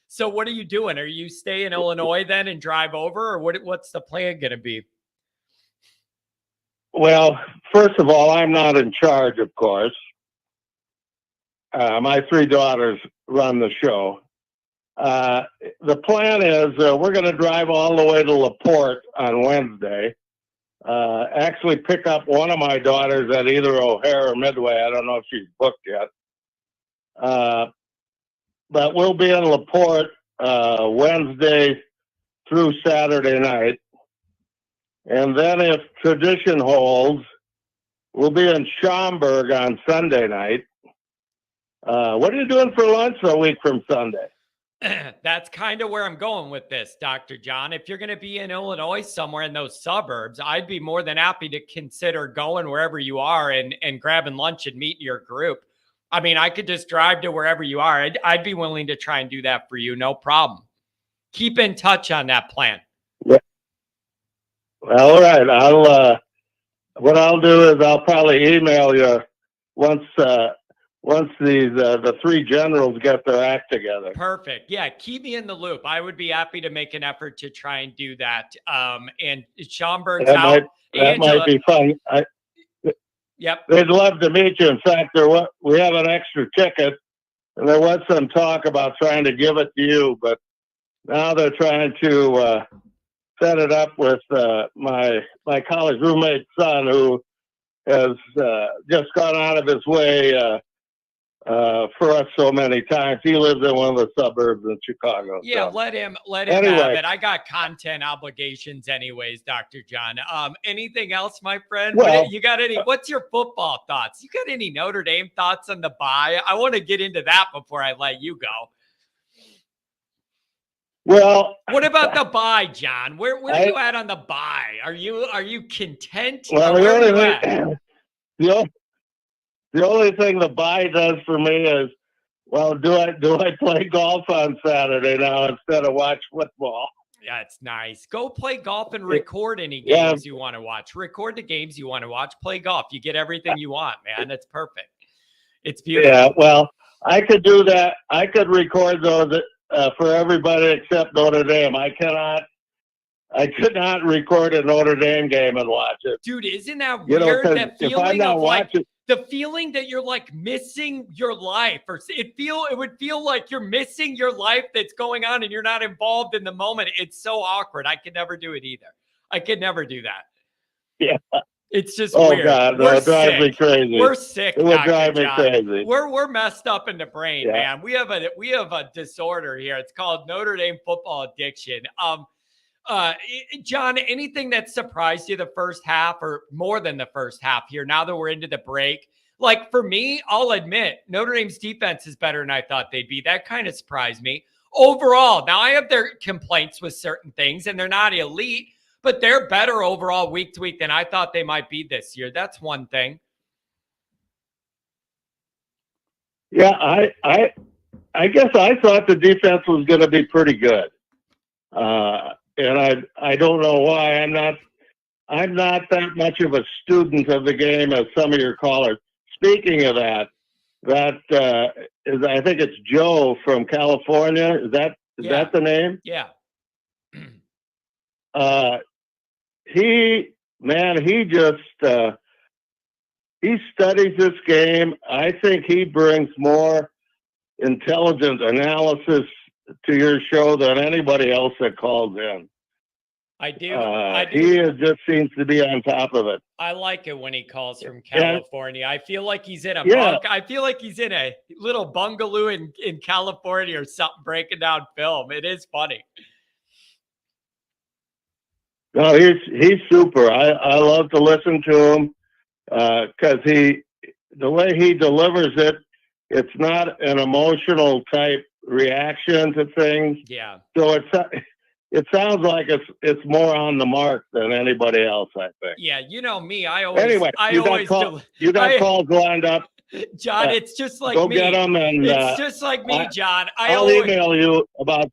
So what are you doing? Are you stay in Illinois then and drive over, or what's the plan going to be? Well, first of all, I'm not in charge, of course. My three daughters run the show. The plan is we're going to drive all the way to LaPorte on Wednesday. Actually pick up one of my daughters at either O'Hare or Midway. I don't know if she's booked yet. But we'll be in LaPorte Wednesday through Saturday night. And then if tradition holds, we'll be in Schaumburg on Sunday night. What are you doing for lunch a week from Sunday? That's kind of where I'm going with this, Dr. John. If you're going to be in Illinois somewhere in those suburbs, I'd be more than happy to consider going wherever you are and grabbing lunch and meeting your group. I mean, I could just drive to wherever you are. I'd be willing to try and do that for you. No problem. Keep in touch on that plan. Yeah. Well, all right. What I'll do is I'll probably email you once the three generals get their act together. Perfect. Yeah, keep me in the loop. I would be happy to make an effort to try and do that. And Schaumburg's out. That might be fun. Yep. They'd love to meet you. In fact, we have an extra ticket, and there was some talk about trying to give it to you, but now they're trying to set it up with my college roommate's son, who has just gone out of his way for us so many times. He lives in one of the suburbs in Chicago. Yeah, so. let him Anyway. have it. I got content obligations anyways, Dr. John. Anything else, my friend? Well, you got any? What's your football thoughts? You got any Notre Dame thoughts on the bye? I want to get into that before I let you go. Well, what about the bye, John? Where are you at on the bye? Are you content? Well, the only thing the bye does for me is Well, do I play golf on Saturday now instead of watch football? Yeah, it's nice. Go play golf and record any games you want to watch. Record the games you want to watch. Play golf. You get everything you want, man. It's perfect. It's beautiful. Yeah, well, I could do that. I could record those for everybody except Notre Dame. I could not record a Notre Dame game and watch it. Dude, isn't that weird? That feeling of the feeling that you're like missing your life, or it would feel like you're missing your life that's going on and you're not involved in the moment. It's so awkward. I could never do it either. I could never do that. Yeah. It's just weird. Oh God, no, it drives me crazy. We're sick. It would drive me crazy. We're messed up in the brain, man. We have a disorder here. It's called Notre Dame football addiction. John, anything that surprised you the first half or more than the first half here now that we're into the break? Like for me, I'll admit Notre Dame's defense is better than I thought they'd be. That kind of surprised me. Overall, now I have their complaints with certain things and they're not elite, but they're better overall week to week than I thought they might be this year. That's one thing. Yeah, I guess I thought the defense was going to be pretty good. And I don't know why I'm not that much of a student of the game as some of your callers. Speaking of that is, I think it's Joe from California. Is that the name? Yeah. He studies this game. I think he brings more intelligent analysis to your show than anybody else that calls in. I do. He just seems to be on top of it. I like it when he calls from California. I feel like he's in I feel like he's in a little bungalow in California or something, breaking down film. It is funny. No, he's super. I love to listen to him because the way he delivers it, it's not an emotional type reaction to things. Yeah. So it sounds like it's more on the mark than anybody else, I think. Yeah, you know me. You got calls lined up. John, it's just like go me. Get them and, it's just like me, John. I'll email you about.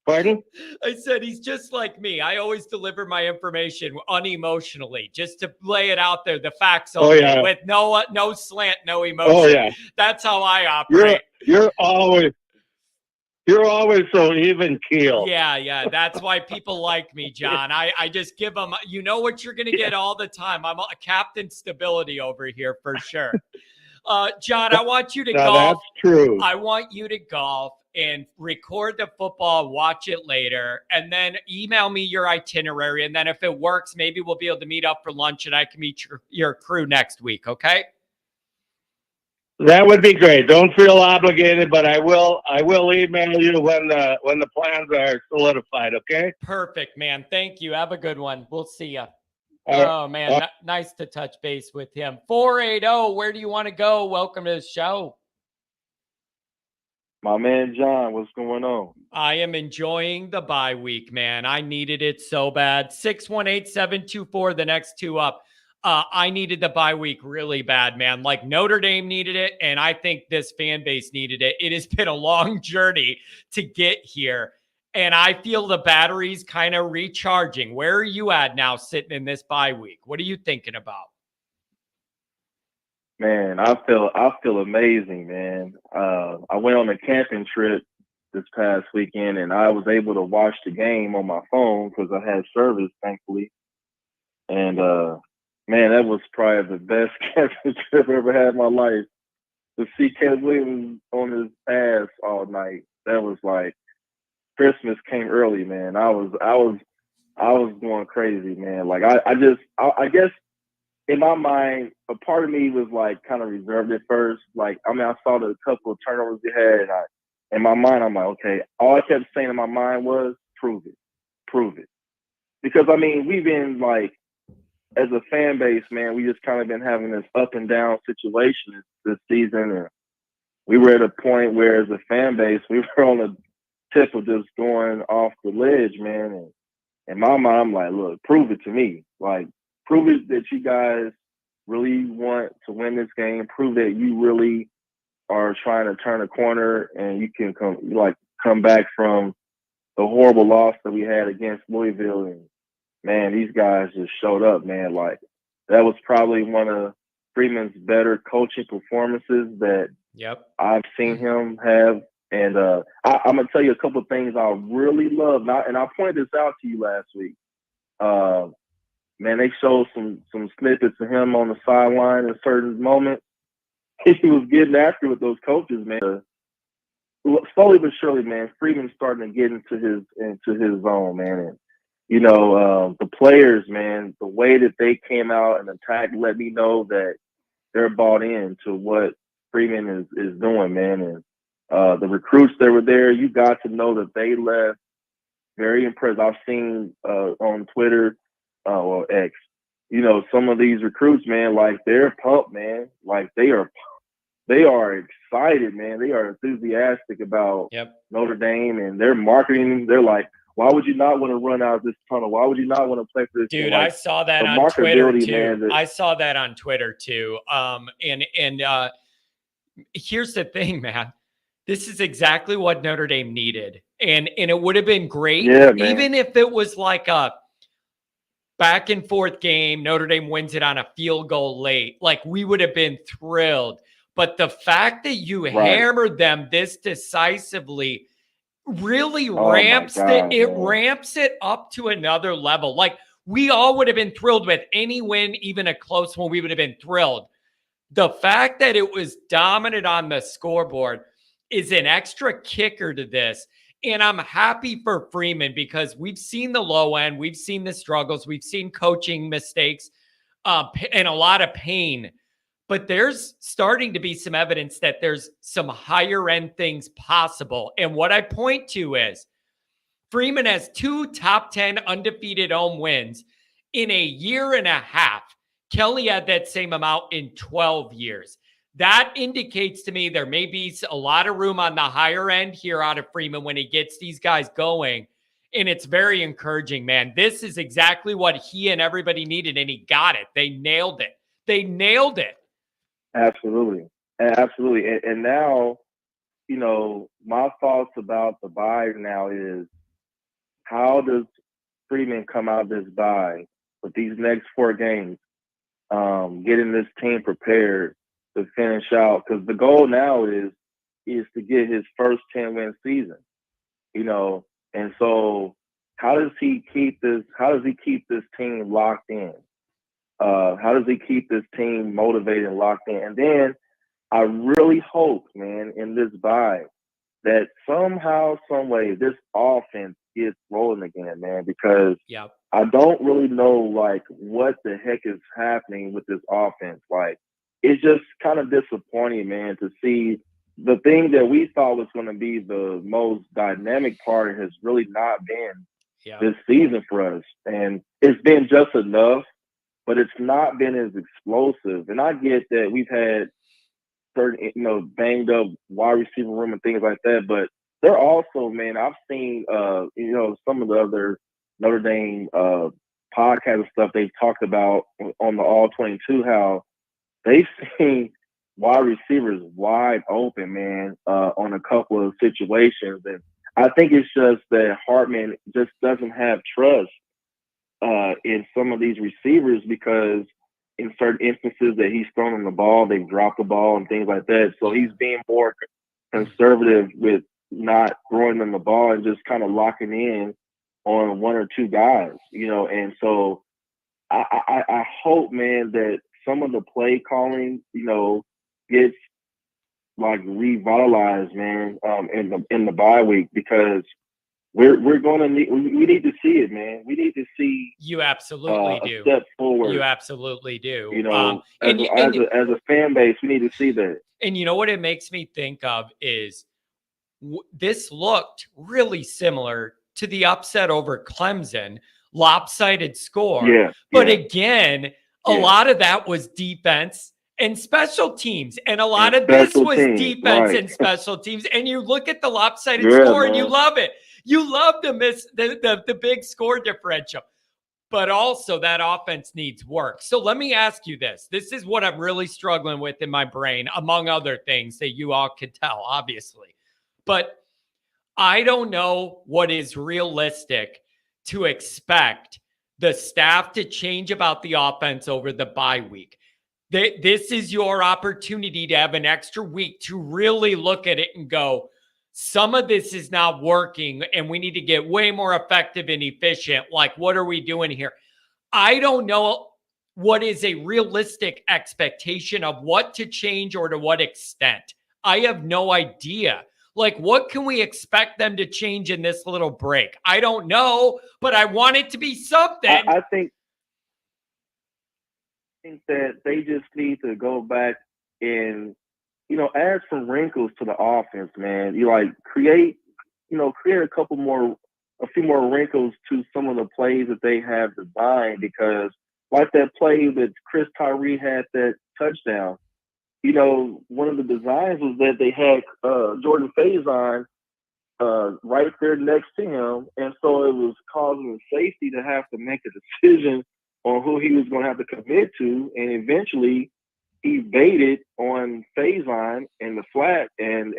Pardon? I said he's just like me. I always deliver my information unemotionally, just to lay it out there, the facts only, with no slant, no emotion. Oh yeah, that's how I operate. You're always so even keel. Yeah. That's why people like me, John. I just give them, you know what you're going to get all the time. I'm a captain stability over here for sure. John, I want you to golf. That's true. I want you to golf and record the football, watch it later, and then email me your itinerary. And then if it works, maybe we'll be able to meet up for lunch and I can meet your crew next week. Okay. That would be great. Don't feel obligated, but I will email you when the plans are solidified. Okay. Perfect, man. Thank you. Have a good one. We'll see you. Oh man, nice to touch base with him. 480. Where do you want to go? Welcome to the show. My man, John, what's going on? I am enjoying the bye week, man. I needed it so bad. 618-724, the next two up. I needed the bye week really bad, man. Like Notre Dame needed it, and I think this fan base needed it. It has been a long journey to get here, and I feel the battery's kind of recharging. Where are you at now sitting in this bye week? What are you thinking about? Man, I feel amazing, man. I went on a camping trip this past weekend, and I was able to watch the game on my phone because I had service, thankfully. And man, that was probably the best camping trip I've ever had in my life. To see Caleb Williams on his ass all night, that was like Christmas came early, man. I was going crazy, man. Like I guess. In my mind, a part of me was like kind of reserved at first. Like, I mean, I saw the couple of turnovers you had, and in my mind, I'm like, okay. All I kept saying in my mind was, prove it. Because I mean, we've been like, as a fan base, man, we just kind of been having this up and down situation this season, and we were at a point where, as a fan base, we were on the tip of just going off the ledge, man. And in my mind, I'm like, look, prove it to me, like. Prove it that you guys really want to win this game. Prove that you really are trying to turn a corner, and you can come back from the horrible loss that we had against Louisville. And man, these guys just showed up, man. Like, that was probably one of Freeman's better coaching performances that I've seen him have. And I'm gonna tell you a couple of things I really love. And I pointed this out to you last week. Man, they showed some snippets of him on the sideline in certain moments. He was getting after with those coaches, man. Slowly but surely, man, Freeman's starting to get into his zone, man. And the players, man, the way that they came out and attacked let me know that they're bought in to what Freeman is doing, man. And the recruits that were there, you got to know that they left very impressed. I've seen on Twitter, or X, some of these recruits, man, like, they're pumped, man. Like, they are excited, man. They are enthusiastic about Notre Dame, and they're marketing. They're like, why would you not want to run out of this tunnel? Why would you not want to play for this Dude, team? Like, I saw that on Twitter too. Man, I saw that on Twitter too. And here's the thing, man. This is exactly what Notre Dame needed. And it would have been great, even if it was like a back and forth game. Notre Dame wins it on a field goal late. Like, we would have been thrilled. But the fact that you hammered them this decisively really ramps it up to another level. Like, we all would have been thrilled with any win, even a close one. We would have been thrilled. The fact that it was dominant on the scoreboard is an extra kicker to this. And I'm happy for Freeman, because we've seen the low end. We've seen the struggles. We've seen coaching mistakes and a lot of pain. But there's starting to be some evidence that there's some higher end things possible. And what I point to is Freeman has 2 top 10 undefeated home wins in a year and a half. Kelly had that same amount in 12 years. That indicates to me there may be a lot of room on the higher end here out of Freeman when he gets these guys going. And it's very encouraging, man. This is exactly what he and everybody needed, and he got it. They nailed it. Absolutely. And now, my thoughts about the bye now is, how does Freeman come out of this bye with these next 4 games, getting this team prepared to finish out? Because the goal now is to get his first 10-win season, and so how does he keep this team locked in? How does he keep this team motivated and locked in? And then I really hope, man, in this bye, that somehow, some way, this offense gets rolling again, man, because I don't really know, like, what the heck is happening with this offense. Like, it's just kind of disappointing, man, to see the thing that we thought was going to be the most dynamic part has really not been this season for us. And it's been just enough, but it's not been as explosive. And I get that we've had certain, banged up wide receiver room and things like that, but they're also, man, I've seen, some of the other Notre Dame podcasts and stuff they've talked about on the All 22, how they've seen wide receivers wide open, man, on a couple of situations. And I think it's just that Hartman just doesn't have trust in some of these receivers, because in certain instances that he's thrown on the ball, they've dropped the ball and things like that. So he's being more conservative with not throwing them the ball and just kind of locking in on 1 or 2 guys, And so I hope, man, that some of the play calling, gets like revitalized, man, in the bye week, because we're going to we need to see it, man. We need to see you absolutely do a step forward. You absolutely do. As a fan base, we need to see that. And you know what it makes me think of is this looked really similar to the upset over Clemson, lopsided score. But again, a lot of that was defense and special teams. And a lot of this was defense and special teams. And you look at the lopsided score, man, and you love it. You love the big score differential. but also that offense needs work. So let me ask you this. This is what I'm really struggling with in my brain, among other things that you all could tell, obviously. But I don't know what is realistic to expect the staff to change about the offense over the bye week. This is your opportunity to have an extra week to really look at it and go, some of this is not working and we need to get way more effective and efficient. Like, what are we doing here? I don't know what is a realistic expectation of what to change or to what extent. I have no idea. Like, what can we expect them to change in this little break? I don't know, but I want it to be something. I think that they just need to go back and, add some wrinkles to the offense, man. You create a few more wrinkles to some of the plays that they have designed, because like that play that Chris Tyree had that touchdown, one of the designs was that they had Jordan Faison right there next to him, and so it was causing safety to have to make a decision on who he was going to have to commit to, and eventually he baited on Faison in the flat, and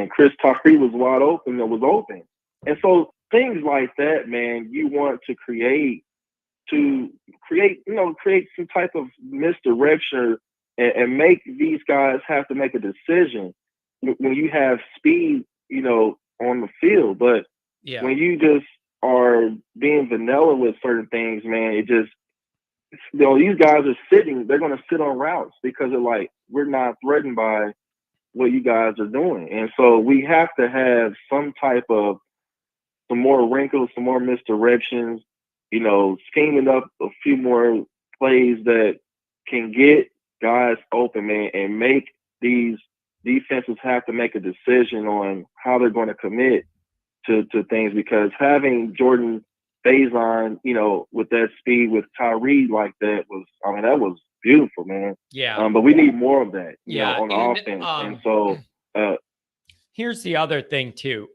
Chris Tyree was wide open. It was open, and so things like that, man, you want to create some type of misdirection and make these guys have to make a decision when you have speed, on the field. But when you just are being vanilla with certain things, man, it just, these guys are they're going to sit on routes because they're like, we're not threatened by what you guys are doing. And so we have to have some more wrinkles, some more misdirections, scheming up a few more plays that can get guys open, man, and make these defenses have to make a decision on how they're going to commit to things, because having Jordan Faison, with that speed with Tyree like that that was beautiful, man. Yeah. But we need more of that, on and, offense. And so here's the other thing too.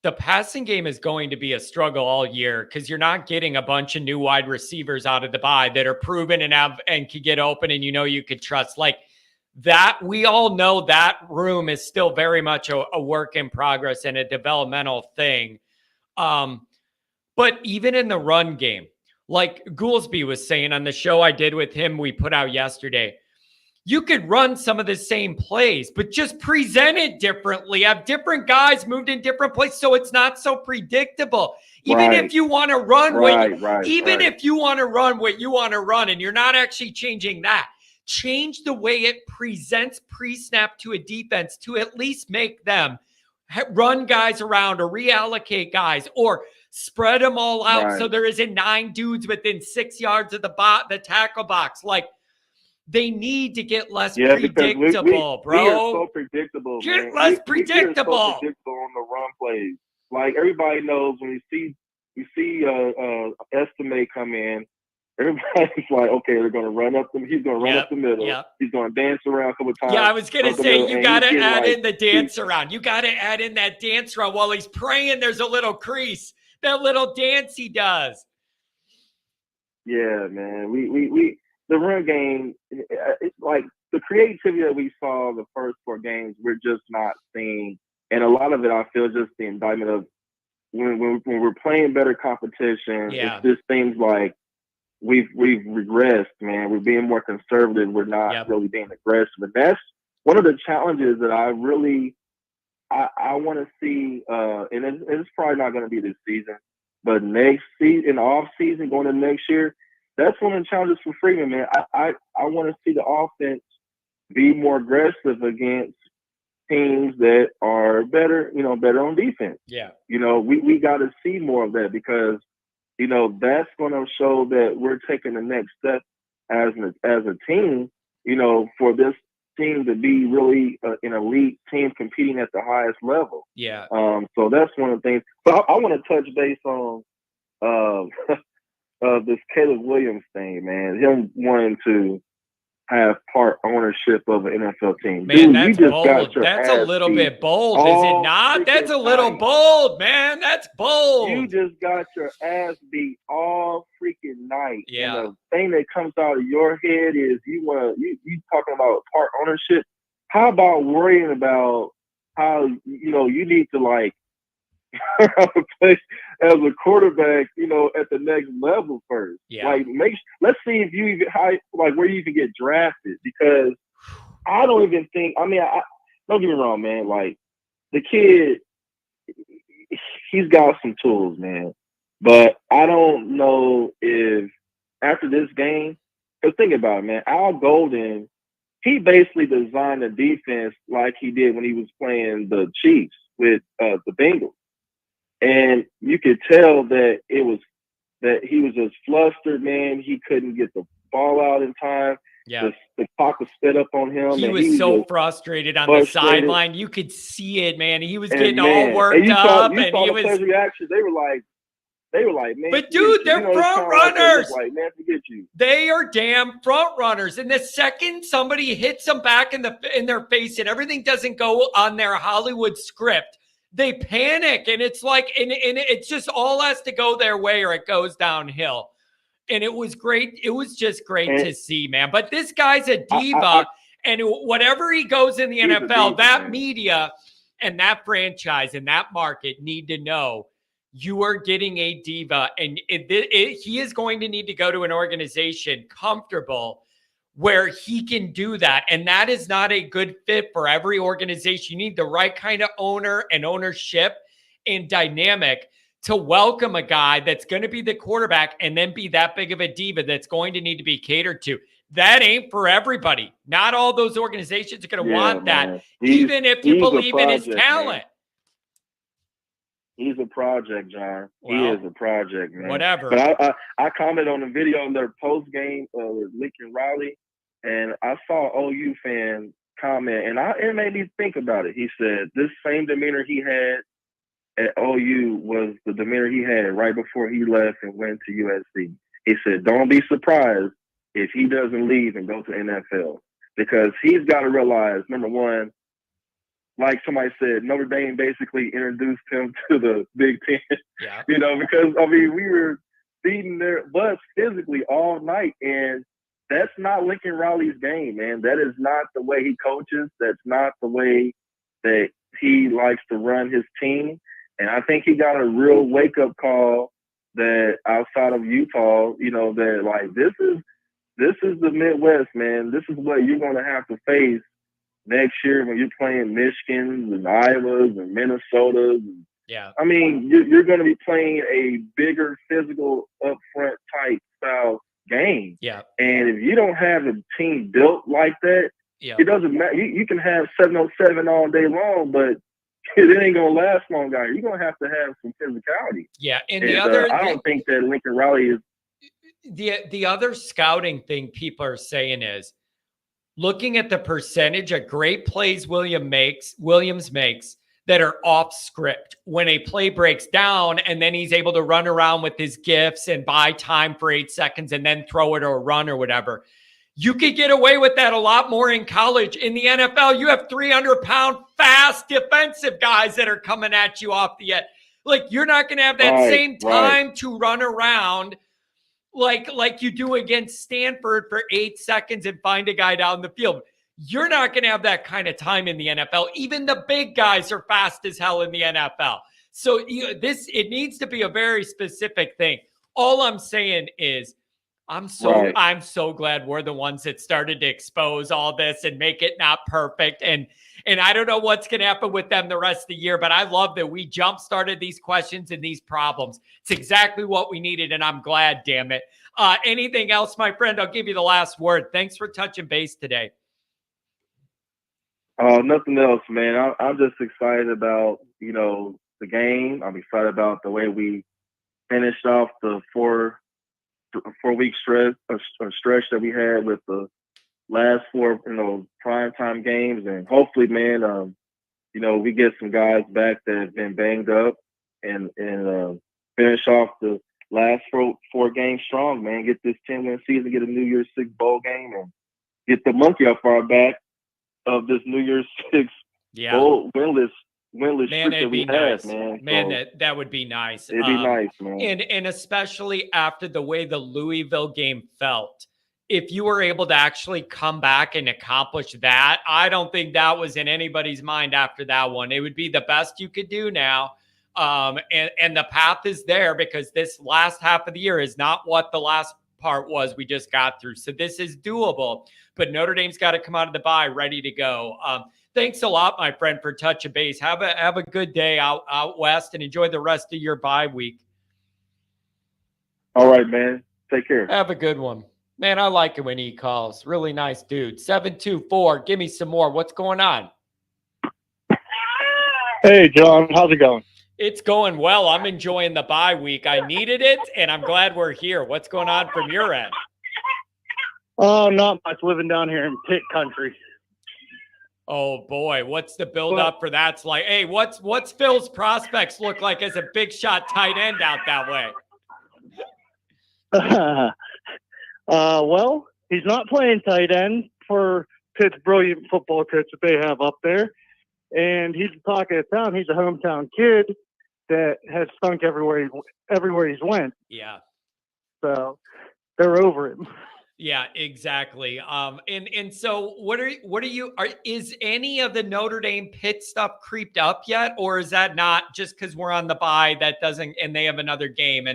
The passing game is going to be a struggle all year because you're not getting a bunch of new wide receivers out of the bye that are proven and can get open, and you could trust. Like that, we all know that room is still very much a work in progress and a developmental thing. But even in the run game, like Ghoulsby was saying on the show I did with him, we put out yesterday, you could run some of the same plays, but just present it differently. Have different guys moved in different places so it's not so predictable. Even if you want to run if you want to run what you want to run and you're not actually changing that, change the way it presents pre-snap to a defense to at least make them run guys around or reallocate guys or spread them all out so there isn't 9 dudes within 6 yards of the tackle box. Like, they need to get less predictable, bro. We are so predictable. Get less predictable. We are so predictable on the run plays. Like, everybody knows when you see estimate come in, everybody's like, okay, they're going to run up them. He's going to run up the middle. Yep. He's going to dance around a couple of times. Yeah, I was going to say, you got to add in the dance around. You got to add in that dance around while he's praying. There's a little crease. That little dance he does. Yeah, man. We the run game, it's like the creativity that we saw the first 4 games, we're just not seeing. And a lot of it, I feel, just the indictment of when we're playing better competition, it just seems like we've regressed, man. We're being more conservative. We're not really being aggressive. And that's one of the challenges that I want to see, and it's probably not going to be this season, but next season, in the off season, going into next year, that's one of the challenges for Freeman, man. I want to see the offense be more aggressive against teams that are better, better on defense. Yeah. We got to see more of that because, that's going to show that we're taking the next step as a team, for this team to be really an elite team competing at the highest level. Yeah. So that's one of the things. But I want to touch base on this Caleb Williams thing, man. Him wanting to have part ownership of an NFL team. Man, Dude, that's you just bold. got your That's a ass little beat bit bold, is it all not? That's a freaking little night. bold, man. That's bold. You just got your ass beat all freaking night. Yeah. And the thing that comes out of your head is you talking about part ownership. How about worrying about how you need to like play as a quarterback, at the next level first. Yeah. Like let's see if you even where you can get drafted, because I don't even think I don't get me wrong, man. Like the kid, he's got some tools, man. But I don't know if after this game, because think about it, man, Al Golden, he basically designed the defense like he did when he was playing the Chiefs with the Bengals. And you could tell that he was just flustered, man. He couldn't get the ball out in time. Yeah. The clock was sped up on him. He and was so frustrated on the sideline. You could see it, man. He was getting all worked up. You saw the players' reaction. They were like, man. But dude, they're front runners. Like, man, forget you. They are damn front runners. And the second somebody hits them back in their face and everything doesn't go on their Hollywood script, they panic. And it's like, and it's just all has to go their way or it goes downhill. And it was great. It was just great to see, man. But this guy's a diva. And whatever he goes in the NFL, that media and that franchise and that market need to know you are getting a diva. And he is going to need to go to an organization comfortable where he can do that. And that is not a good fit for every organization. You need the right kind of owner and ownership and dynamic to welcome a guy that's going to be the quarterback and then be that big of a diva that's going to need to be catered to. That ain't for everybody. Not all those organizations are going to want that, even if you believe in his talent. Man. He's a project, John. Well, he is a project, man. Whatever. But I commented on the video on their post game with Lincoln Riley, and I saw OU fan comment, and it made me think about it. He said this same demeanor he had at OU was the demeanor he had right before he left and went to USC. He said, don't be surprised if he doesn't leave and go to NFL, because he's got to realize, number one, like somebody said, Notre Dame basically introduced him to the Big Ten, because, we were beating their butts physically all night, and that's not Lincoln Riley's game, man. That is not the way he coaches. That's not the way that he likes to run his team. And I think he got a real wake-up call that outside of Utah, that like this is the Midwest, man. This is what you're going to have to face next year when you're playing Michigans and Iowas and Minnesotas. You're going to be playing a bigger physical upfront type style game. Yeah. And if you don't have a team built like that, it doesn't matter. You can have 707 all day long, but it ain't gonna last long, guys. You're gonna have to have some physicality. Yeah, and I don't think that Lincoln Riley is. The other scouting thing people are saying is looking at the percentage of great plays Williams makes that are off script when a play breaks down, and then he's able to run around with his gifts and buy time for 8 seconds and then throw it or run or whatever. You could get away with that a lot more in college. In the NFL, you have 300-pound fast defensive guys that are coming at you off the edge. Like, you're not going to have that same time to run around like you do against Stanford for 8 seconds and find a guy down the field. You're not going to have that kind of time in the NFL. Even the big guys are fast as hell in the NFL. So it needs to be a very specific thing. All I'm saying is, I'm so glad we're the ones that started to expose all this and make it not perfect. And I don't know what's going to happen with them the rest of the year, but I love that we jump-started these questions and these problems. It's exactly what we needed, and I'm glad, damn it. Anything else, my friend? I'll give you the last word. Thanks for touching base today. Nothing else, man. I'm just excited about, the game. I'm excited about the way we finished off the four-week stretch that we had with the last four, primetime games, and hopefully, man, we get some guys back that have been banged up and finish off the last four games strong, man. Get this 10-win season, get a New Year's Six bowl game, and get the monkey off our back of this New Year's Six winless Man, streak that it'd we be nice. have, man. Man, So, that would be nice. it'd be nice, man. And especially after the way the Louisville game felt, if you were able to actually come back and accomplish that, I don't think that was in anybody's mind after that one. It would be the best you could do now. And the path is there because this last half of the year is not what the last part was we just got through. So this is doable, but Notre Dame's got to come out of the bye ready to go. Thanks a lot, my friend, for touching base. Have a good day out west and enjoy the rest of your bye week. All right, man. Take care. Have a good one. Man, I like it when he calls. Really nice dude. 724, give me some more. What's going on? Hey, John. How's it going? It's going well. I'm enjoying the bye week. I needed it, and I'm glad we're here. What's going on from your end? Oh, not much. Living down here in Pitt country. Oh, boy. What's the build-up for that? It's like, hey, what's Phil's prospects look like as a big shot tight end out that way? Well, he's not playing tight end for Pitt's brilliant football coach that they have up there. And he's the talk of the town. He's a hometown kid that has stunk everywhere he's went. Yeah. So they're over him. Yeah, exactly. And so is any of the Notre Dame Pitt stuff creeped up yet? Or is that not just because we're on the bye that doesn't, and they have another game?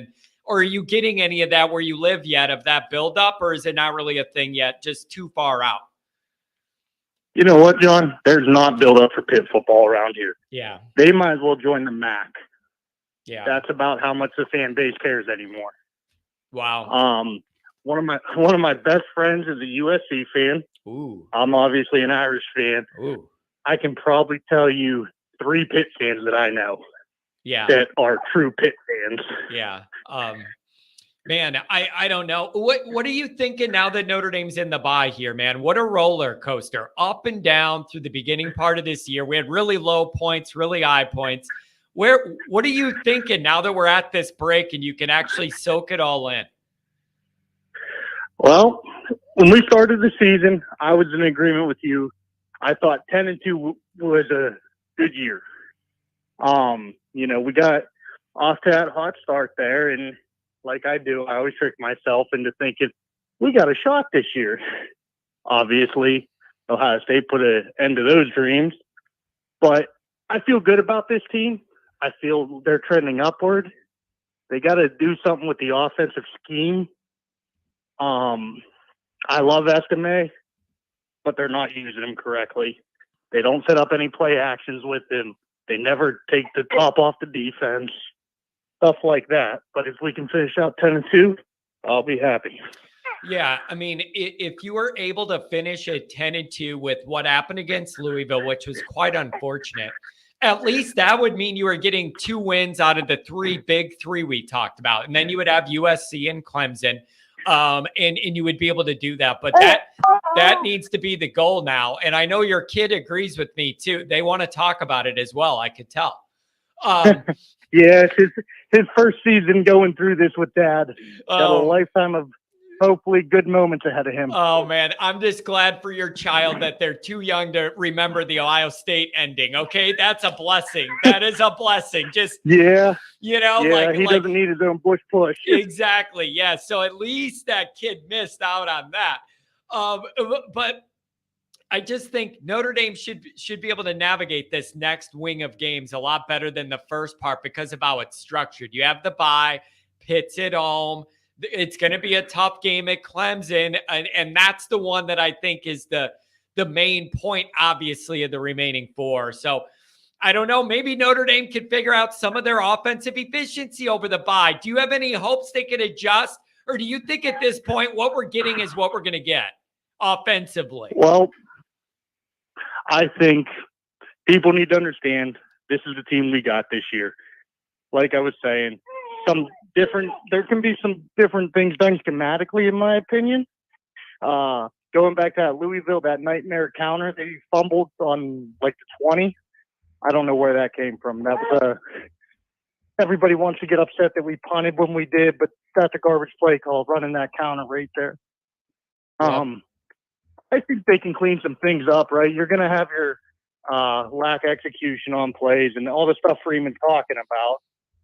Or are you getting any of that where you live yet of that buildup, or is it not really a thing yet, just too far out? You know what, John? There's not build up for Pitt football around here. Yeah. They might as well join the MAC. Yeah. That's about how much the fan base cares anymore. Wow. One of my best friends is a USC fan. Ooh. I'm obviously an Irish fan. Ooh. I can probably tell you 3 Pitt fans that I know. Yeah. That are true Pitt fans. Yeah. Man, I don't know. What are you thinking now that Notre Dame's in the bye here, man? What a roller coaster. Up and down through the beginning part of this year. We had really low points, really high points. What are you thinking now that we're at this break and you can actually soak it all in? Well, when we started the season, I was in agreement with you. I thought 10-2 was a good year. We got off to that hot start there, and like I do, I always trick myself into thinking we got a shot this year. Obviously, Ohio State put an end to those dreams, but I feel good about this team. I feel they're trending upward. They got to do something with the offensive scheme. I love Estimé, but they're not using him correctly. They don't set up any play actions with him. They never take the top off the defense, stuff like that. But if we can finish out 10-2, I'll be happy. Yeah, I mean, if you were able to finish at 10-2 with what happened against Louisville, which was quite unfortunate, at least that would mean you were getting 2 wins out of the big three we talked about. And then you would have USC and Clemson, and you would be able to do that. But that needs to be the goal now. And I know your kid agrees with me, too. They want to talk about it as well, I could tell. Yeah, it's his first season going through this with Dad. Got a lifetime of hopefully good moments ahead of him. Oh, man. I'm just glad for your child that they're too young to remember the Ohio State ending. Okay. That's a blessing. That is a blessing. Just, yeah. You know, yeah, he doesn't need his own push. Exactly. Yeah. So at least that kid missed out on that. But I just think Notre Dame should be able to navigate this next wing of games a lot better than the first part because of how it's structured. You have the bye, Pitt's at home. It's going to be a tough game at Clemson, and that's the one that I think is the main point, obviously, of the remaining 4. So I don't know. Maybe Notre Dame can figure out some of their offensive efficiency over the bye. Do you have any hopes they can adjust, or do you think at this point what we're getting is what we're going to get offensively? Well, I think people need to understand this is the team we got this year. Like I was saying, there can be some different things done schematically, in my opinion. Going back to that Louisville, that nightmare counter that he fumbled on like the 20. I don't know where that came from. That was everybody wants to get upset that we punted when we did, but that's a garbage play call, running that counter right there. Yep. I think they can clean some things up, right? You're going to have your lack execution on plays and all the stuff Freeman's talking about.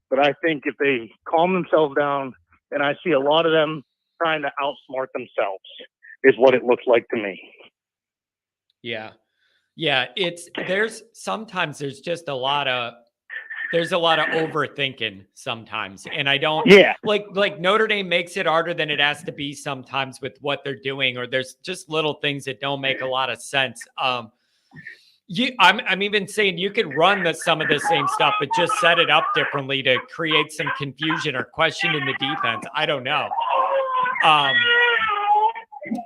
But I think if they calm themselves down, and I see a lot of them trying to outsmart themselves, is what it looks like to me. Yeah. Yeah. Sometimes there's just a lot of overthinking sometimes. And I don't like Notre Dame makes it harder than it has to be sometimes with what they're doing, or there's just little things that don't make a lot of sense. I'm even saying you could run some of the same stuff, but just set it up differently to create some confusion or question in the defense. I don't know.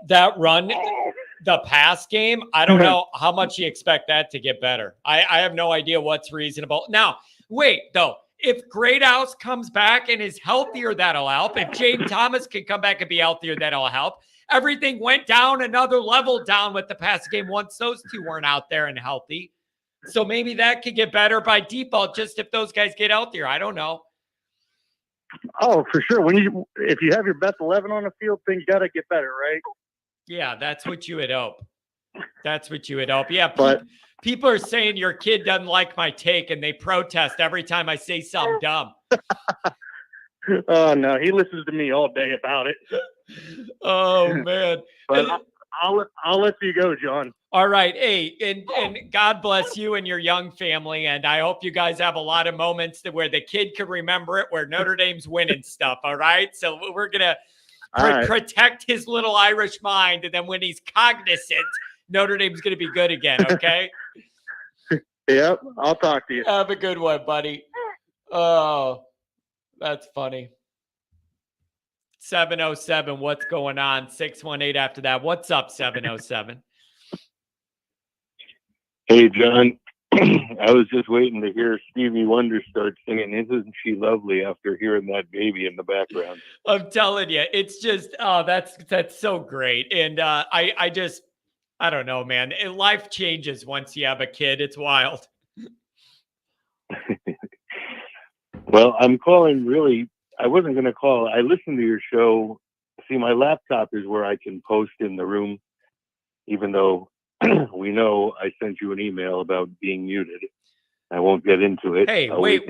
That run, the pass game, I don't know how much you expect that to get better. I have no idea what's reasonable. Now, wait, though. If Greathouse comes back and is healthier, that'll help. If Jaden Thomas can come back and be healthier, that'll help. Everything went down another level down with the pass game once those two weren't out there and healthy. So maybe that could get better by default, just if those guys get healthier. I don't know. Oh, for sure. If you have your best 11 on the field, things got to get better, right? Yeah, that's what you would hope. Yeah, but people are saying your kid doesn't like my take, and they protest every time I say something dumb. Oh, no, he listens to me all day about it. Oh, man. But I'll let you go, John. All right. Hey, and God bless you and your young family. And I hope you guys have a lot of moments where the kid can remember it, where Notre Dame's winning stuff. All right. So we're going to protect his little Irish mind. And then when he's cognizant, Notre Dame's going to be good again. Okay. Yep. I'll talk to you. Have a good one, buddy. Oh, that's funny. 707. What's going on? 618 after that. What's up, 707? Hey, John. I was just waiting to hear Stevie Wonder start singing "Isn't She Lovely" after hearing that baby in the background. I'm telling you, it's just that's so great. And I don't know, man. Life changes once you have a kid. It's wild. Well, I'm calling really. I wasn't going to call. I listened to your show. See, my laptop is where I can post in the room, even though we know I sent you an email about being muted. I won't get into it. Hey, wait.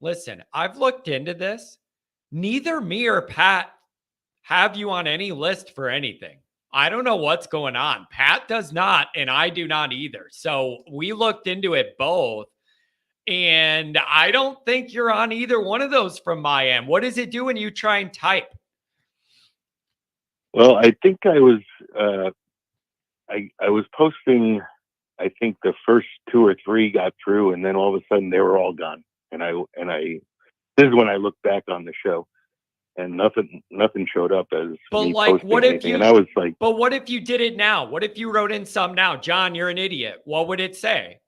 Listen. I've looked into this. Neither me or Pat have you on any list for anything. I don't know what's going on. Pat does not, and I do not either. So we looked into it both. And I don't think you're on either one of those from my end. What does it do when you try and type? Well, I think I was I was posting. I think the first 2 or 3 got through, and then all of a sudden they were all gone. And I this is when I looked back on the show, and nothing showed up as. But me like, posting what if anything. you? And I was like, but what if you did it now? What if you wrote in some now, John? You're an idiot. What would it say?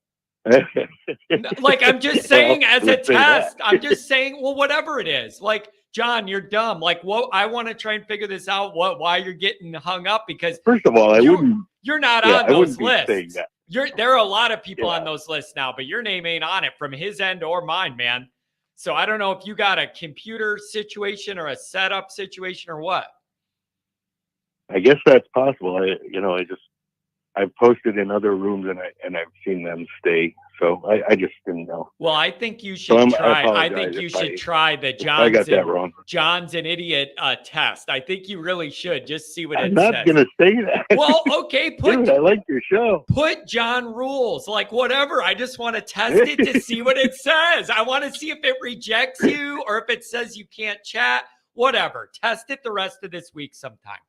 Like, I'm just saying, as a test. I'm just saying, well, whatever it is. Like, John, you're dumb. Like, what? I want to try and figure this out. Why you're getting hung up? Because first of all, you're not on those lists. There are a lot of people on those lists now, but your name ain't on it from his end or mine, man. So I don't know if you got a computer situation or a setup situation or what. I guess that's possible. I've posted in other rooms and I've seen them stay. So I just didn't know. Well, I think you should try. I think you should try the John's an idiot test. I think you really should just see what it says. I'm not going to say that. Well, okay. Dude, I like your show. Put John rules, like whatever. I just want to test it to see what it says. I want to see if it rejects you or if it says you can't chat. Whatever. Test it the rest of this week sometime.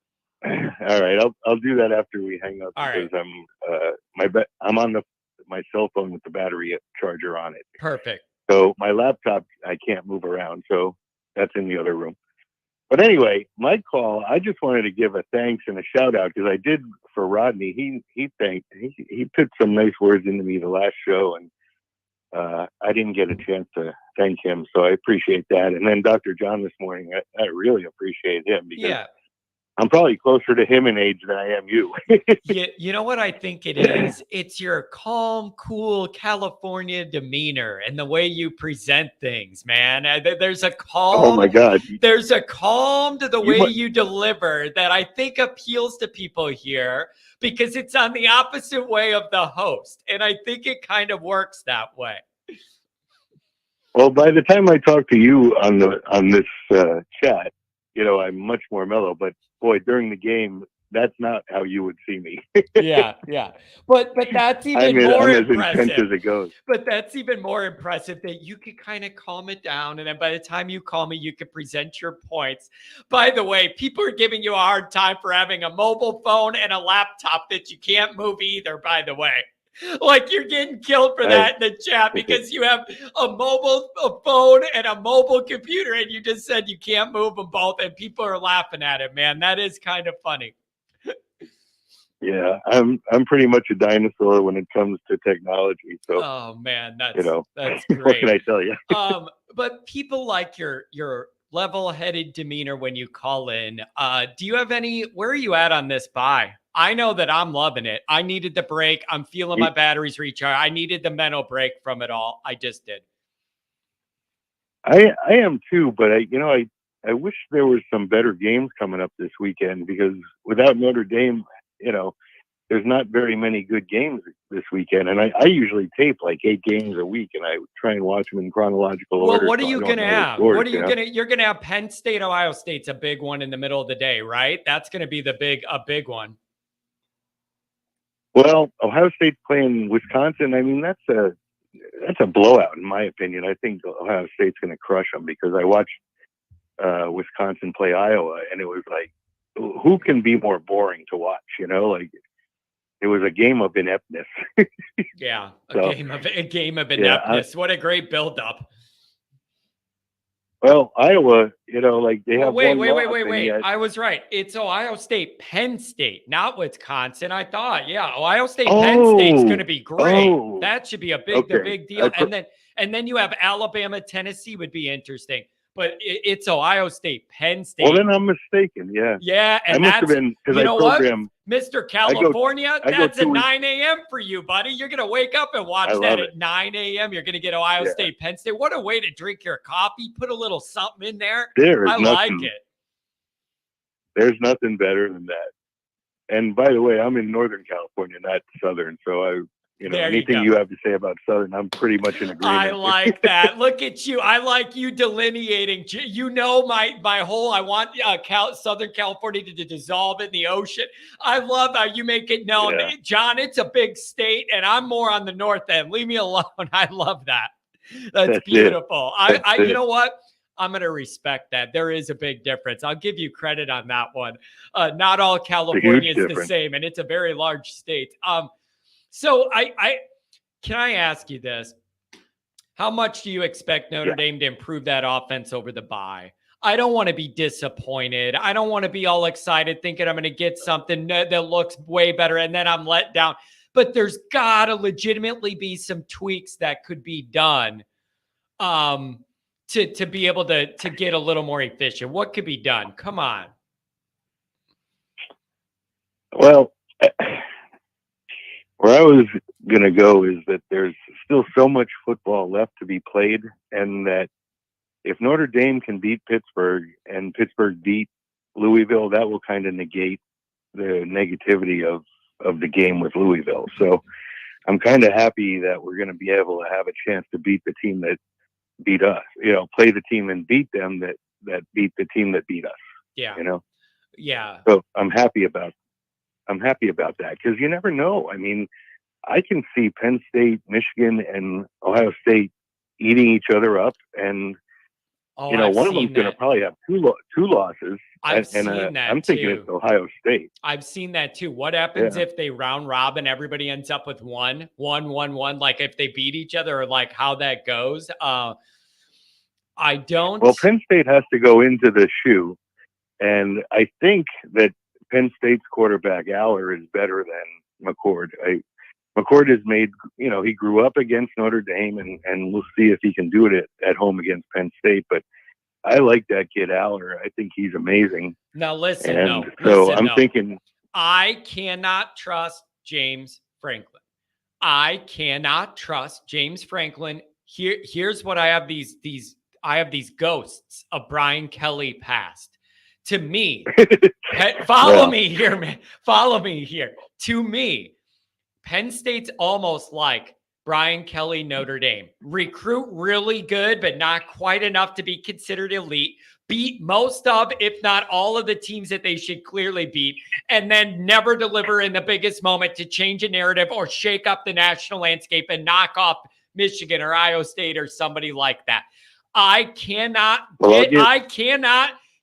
All right, I'll do that after we hang up. All because right. I'm on my cell phone with the battery charger on it. Perfect. So my laptop I can't move around, so that's in the other room. But anyway, my call, I just wanted to give a thanks and a shout out because I did for Rodney. He put some nice words into me the last show, and I didn't get a chance to thank him, so I appreciate that. And then Dr. John this morning, I really appreciate him because I'm probably closer to him in age than I am you. You know what I think it is? It's your calm, cool California demeanor and the way you present things, man. There's a Oh calm, my God. there's a calm to the You way mu- you deliver that I think appeals to people here because it's on the opposite way of the host. And I think it kind of works that way. Well, by the time I talk to you on this chat, I'm much more mellow. But boy, during the game, that's not how you would see me. Yeah. But that's even I'm more as intense impressive. as it goes. But that's even more impressive that you could kind of calm it down. And then by the time you call me, you could present your points. By the way, people are giving you a hard time for having a mobile phone and a laptop that you can't move either, by the way. Like you're getting killed for that in the chat because you have a mobile phone and a mobile computer and you just said you can't move them both and people are laughing at it, man. That is kind of funny. Yeah, I'm pretty much a dinosaur when it comes to technology. So, oh man, that's what great. can I tell you? But people like your level-headed demeanor when you call in. Do you have where are you at on this buy? I know that I'm loving it. I needed the break. I'm feeling my batteries recharge. I needed the mental break from it all. I just did. I am too, but I wish there was some better games coming up this weekend because without Notre Dame, there's not very many good games this weekend. And I usually tape like 8 games a week and I try and watch them in chronological order. Well, what are you going to have? Scores, what are you going to, you're going to have Penn State, Ohio State's a big one in the middle of the day, right? That's going to be a big one. Well, Ohio State's playing Wisconsin. I mean, that's a blowout in my opinion. I think Ohio State's going to crush them because I watched Wisconsin play Iowa, and it was like, who can be more boring to watch? Like it was a game of ineptness. Yeah, a game of ineptness. What a great buildup. Well, Iowa, they have wait. Yet... I was right. It's Ohio State, Penn State, not Wisconsin. I thought, Ohio State, Penn State's going to be great. That should be a big deal. And then you have Alabama, Tennessee would be interesting. But it's Ohio State, Penn State. Well, then I'm mistaken. Yeah. Yeah, and I must have been because I program. Mr. California, that's at 9 a.m. for you, buddy. You're going to wake up and watch that at 9 a.m. You're going to get Ohio State, Penn State. What a way to drink your coffee. Put a little something in there. I like it. There's nothing better than that. And by the way, I'm in Northern California, not Southern. So anything you have to say about Southern, I'm pretty much in agreement. I like that. Look at you. I like you delineating. My whole, I want Southern California to dissolve in the ocean. I love how you make it known. Yeah. John, it's a big state, and I'm more on the north end. Leave me alone. I love that. That's beautiful. You know what? I'm going to respect that. There is a big difference. I'll give you credit on that one. Not all California is the same, and it's a very large state. So can I ask you this? How much do you expect Notre Dame to improve that offense over the bye? I don't want to be disappointed. I don't want to be all excited thinking I'm going to get something that looks way better and then I'm let down. But there's got to legitimately be some tweaks that could be done to be able to get a little more efficient. What could be done? Come on. Well, where I was going to go is that there's still so much football left to be played, and that if Notre Dame can beat Pittsburgh and Pittsburgh beat Louisville, that will kind of negate the negativity of the game with Louisville. So I'm kind of happy that we're going to be able to have a chance to beat the team that beat us, play the team and beat them that beat the team that beat us. Yeah. Yeah. So I'm happy about that because you never know. I mean, I can see Penn State, Michigan, and Ohio State eating each other up, and one of them's going to probably have two losses. I've seen that. I'm thinking it's Ohio State. I've seen that too. What happens if they round robin? Everybody ends up with one? Like if they beat each other, or like how that goes. I don't. Well, Penn State has to go into the shoe, and I think that Penn State's quarterback Aller is better than McCord. McCord has made, he grew up against Notre Dame, and we'll see if he can do it at home against Penn State. But I like that kid Aller. I think he's amazing. Now listen, And so I'm thinking, I cannot trust James Franklin. I cannot trust James Franklin. Here's what I have these ghosts of Brian Kelly past. To me, follow me here, man. Follow me here. To me, Penn State's almost like Brian Kelly, Notre Dame. Recruit really good, but not quite enough to be considered elite. Beat most of, if not all of the teams that they should clearly beat, and then never deliver in the biggest moment to change a narrative or shake up the national landscape and knock off Michigan or Iowa State or somebody like that. I cannot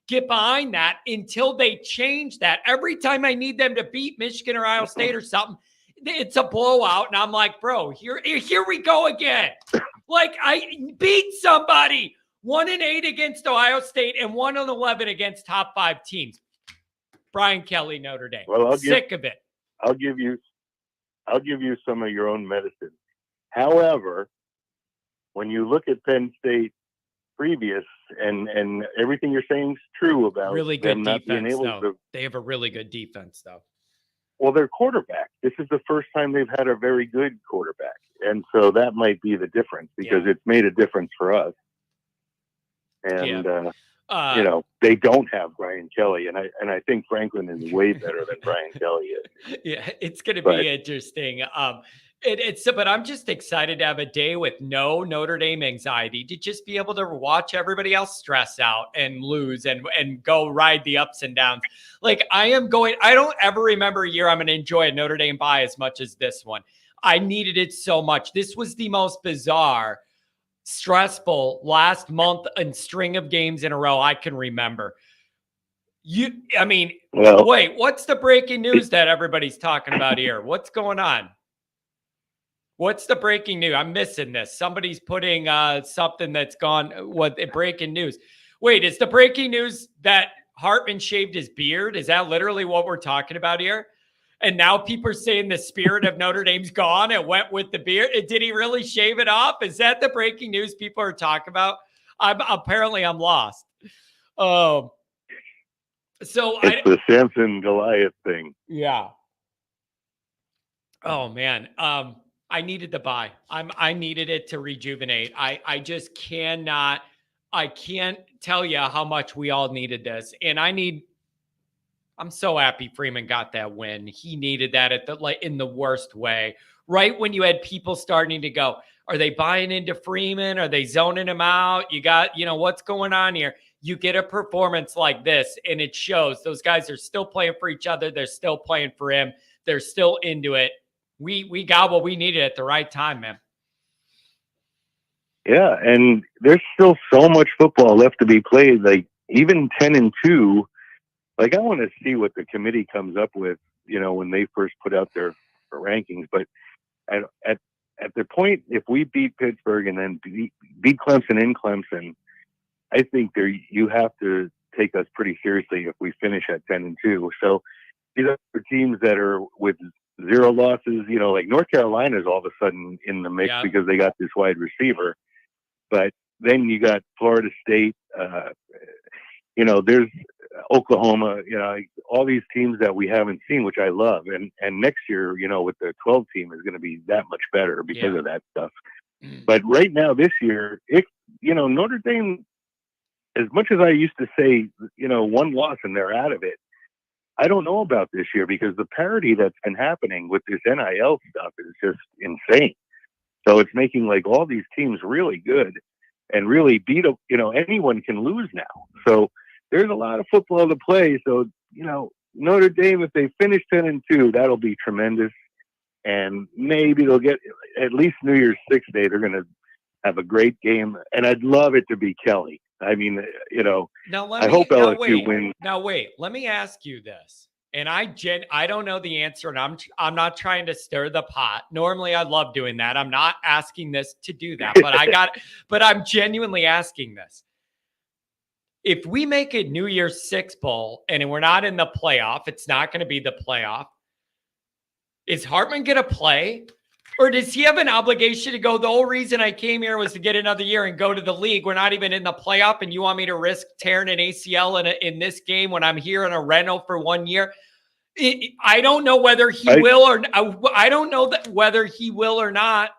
get behind that until they change that. Every time I need them to beat Michigan or Iowa State or something, it's a blowout. And I'm like, bro, here we go again. Like, I beat somebody 1-8 against Ohio State and 1-11 against top 5 teams. Brian Kelly, Notre Dame. Well, sick of it. I'll give you some of your own medicine. However, when you look at Penn State previous and everything you're saying is true about really good them not defense, being able to. They have a really good defense, though. Well, their quarterback. This is the first time they've had a very good quarterback, and so that might be the difference because it's made a difference for us. And they don't have Brian Kelly, and I think Franklin is way better than Brian Kelly is. Yeah, it's going to be interesting. But I'm just excited to have a day with no Notre Dame anxiety, to just be able to watch everybody else stress out and lose and go ride the ups and downs. Like I don't ever remember a year I'm going to enjoy a Notre Dame bye as much as this one. I needed it so much. This was the most bizarre, stressful last month and string of games in a row I can remember. Wait, what's the breaking news that everybody's talking about here? What's going on? What's the breaking news? I'm missing this. Somebody's putting something that's gone. Breaking news? Wait, is the breaking news that Hartman shaved his beard? Is that literally what we're talking about here? And now people are saying the spirit of Notre Dame's gone and went with the beard. Did he really shave it off? Is that the breaking news people are talking about? I'm lost. So it's the Samson Goliath thing. Yeah. Oh man. I needed the bye. I needed it to rejuvenate. I just cannot. I can't tell you how much we all needed this, and I'm so happy Freeman got that win. He needed that in the worst way. Right when you had people starting to go, are they buying into Freeman? Are they zoning him out? You got, what's going on here? You get a performance like this, and it shows. Those guys are still playing for each other. They're still playing for him. They're still into it. We got what we needed at the right time, man. Yeah, and there's still so much football left to be played. Like even 10-2, like I want to see what the committee comes up with, when they first put out their rankings. But at the point, if we beat Pittsburgh and then beat Clemson in Clemson, I think you have to take us pretty seriously if we finish at 10-2. So these are teams that are with 0 losses, like North Carolina is all of a sudden in the mix because they got this wide receiver. But then you got Florida State, there's Oklahoma, all these teams that we haven't seen, which I love. And next year, with the 12 team is going to be that much better because of that stuff. But right now, this year, Notre Dame, as much as I used to say, 1 loss and they're out of it, I don't know about this year because the parity that's been happening with this NIL stuff is just insane. So it's making like all these teams really good and really beat up, anyone can lose now. So there's a lot of football to play. So, Notre Dame, if they finish 10-2, that'll be tremendous. And maybe they'll get at least New Year's 6 day. They're going to have a great game. And I'd love it to be Kelly. I mean, I hope LSU wins. Now, wait, let me ask you this. And I don't know the answer, and I'm not trying to stir the pot. Normally, I love doing that. I'm not asking this to do that, but I'm genuinely asking this. If we make a New Year's 6 bowl and we're not in the playoff, it's not going to be the playoff. Is Hartman going to play? Or does he have an obligation to go, the whole reason I came here was to get another year and go to the league? We're not even in the playoff, and you want me to risk tearing an ACL in this game when I'm here in a rental for 1 year? I don't know whether he will or I don't know whether he will or not.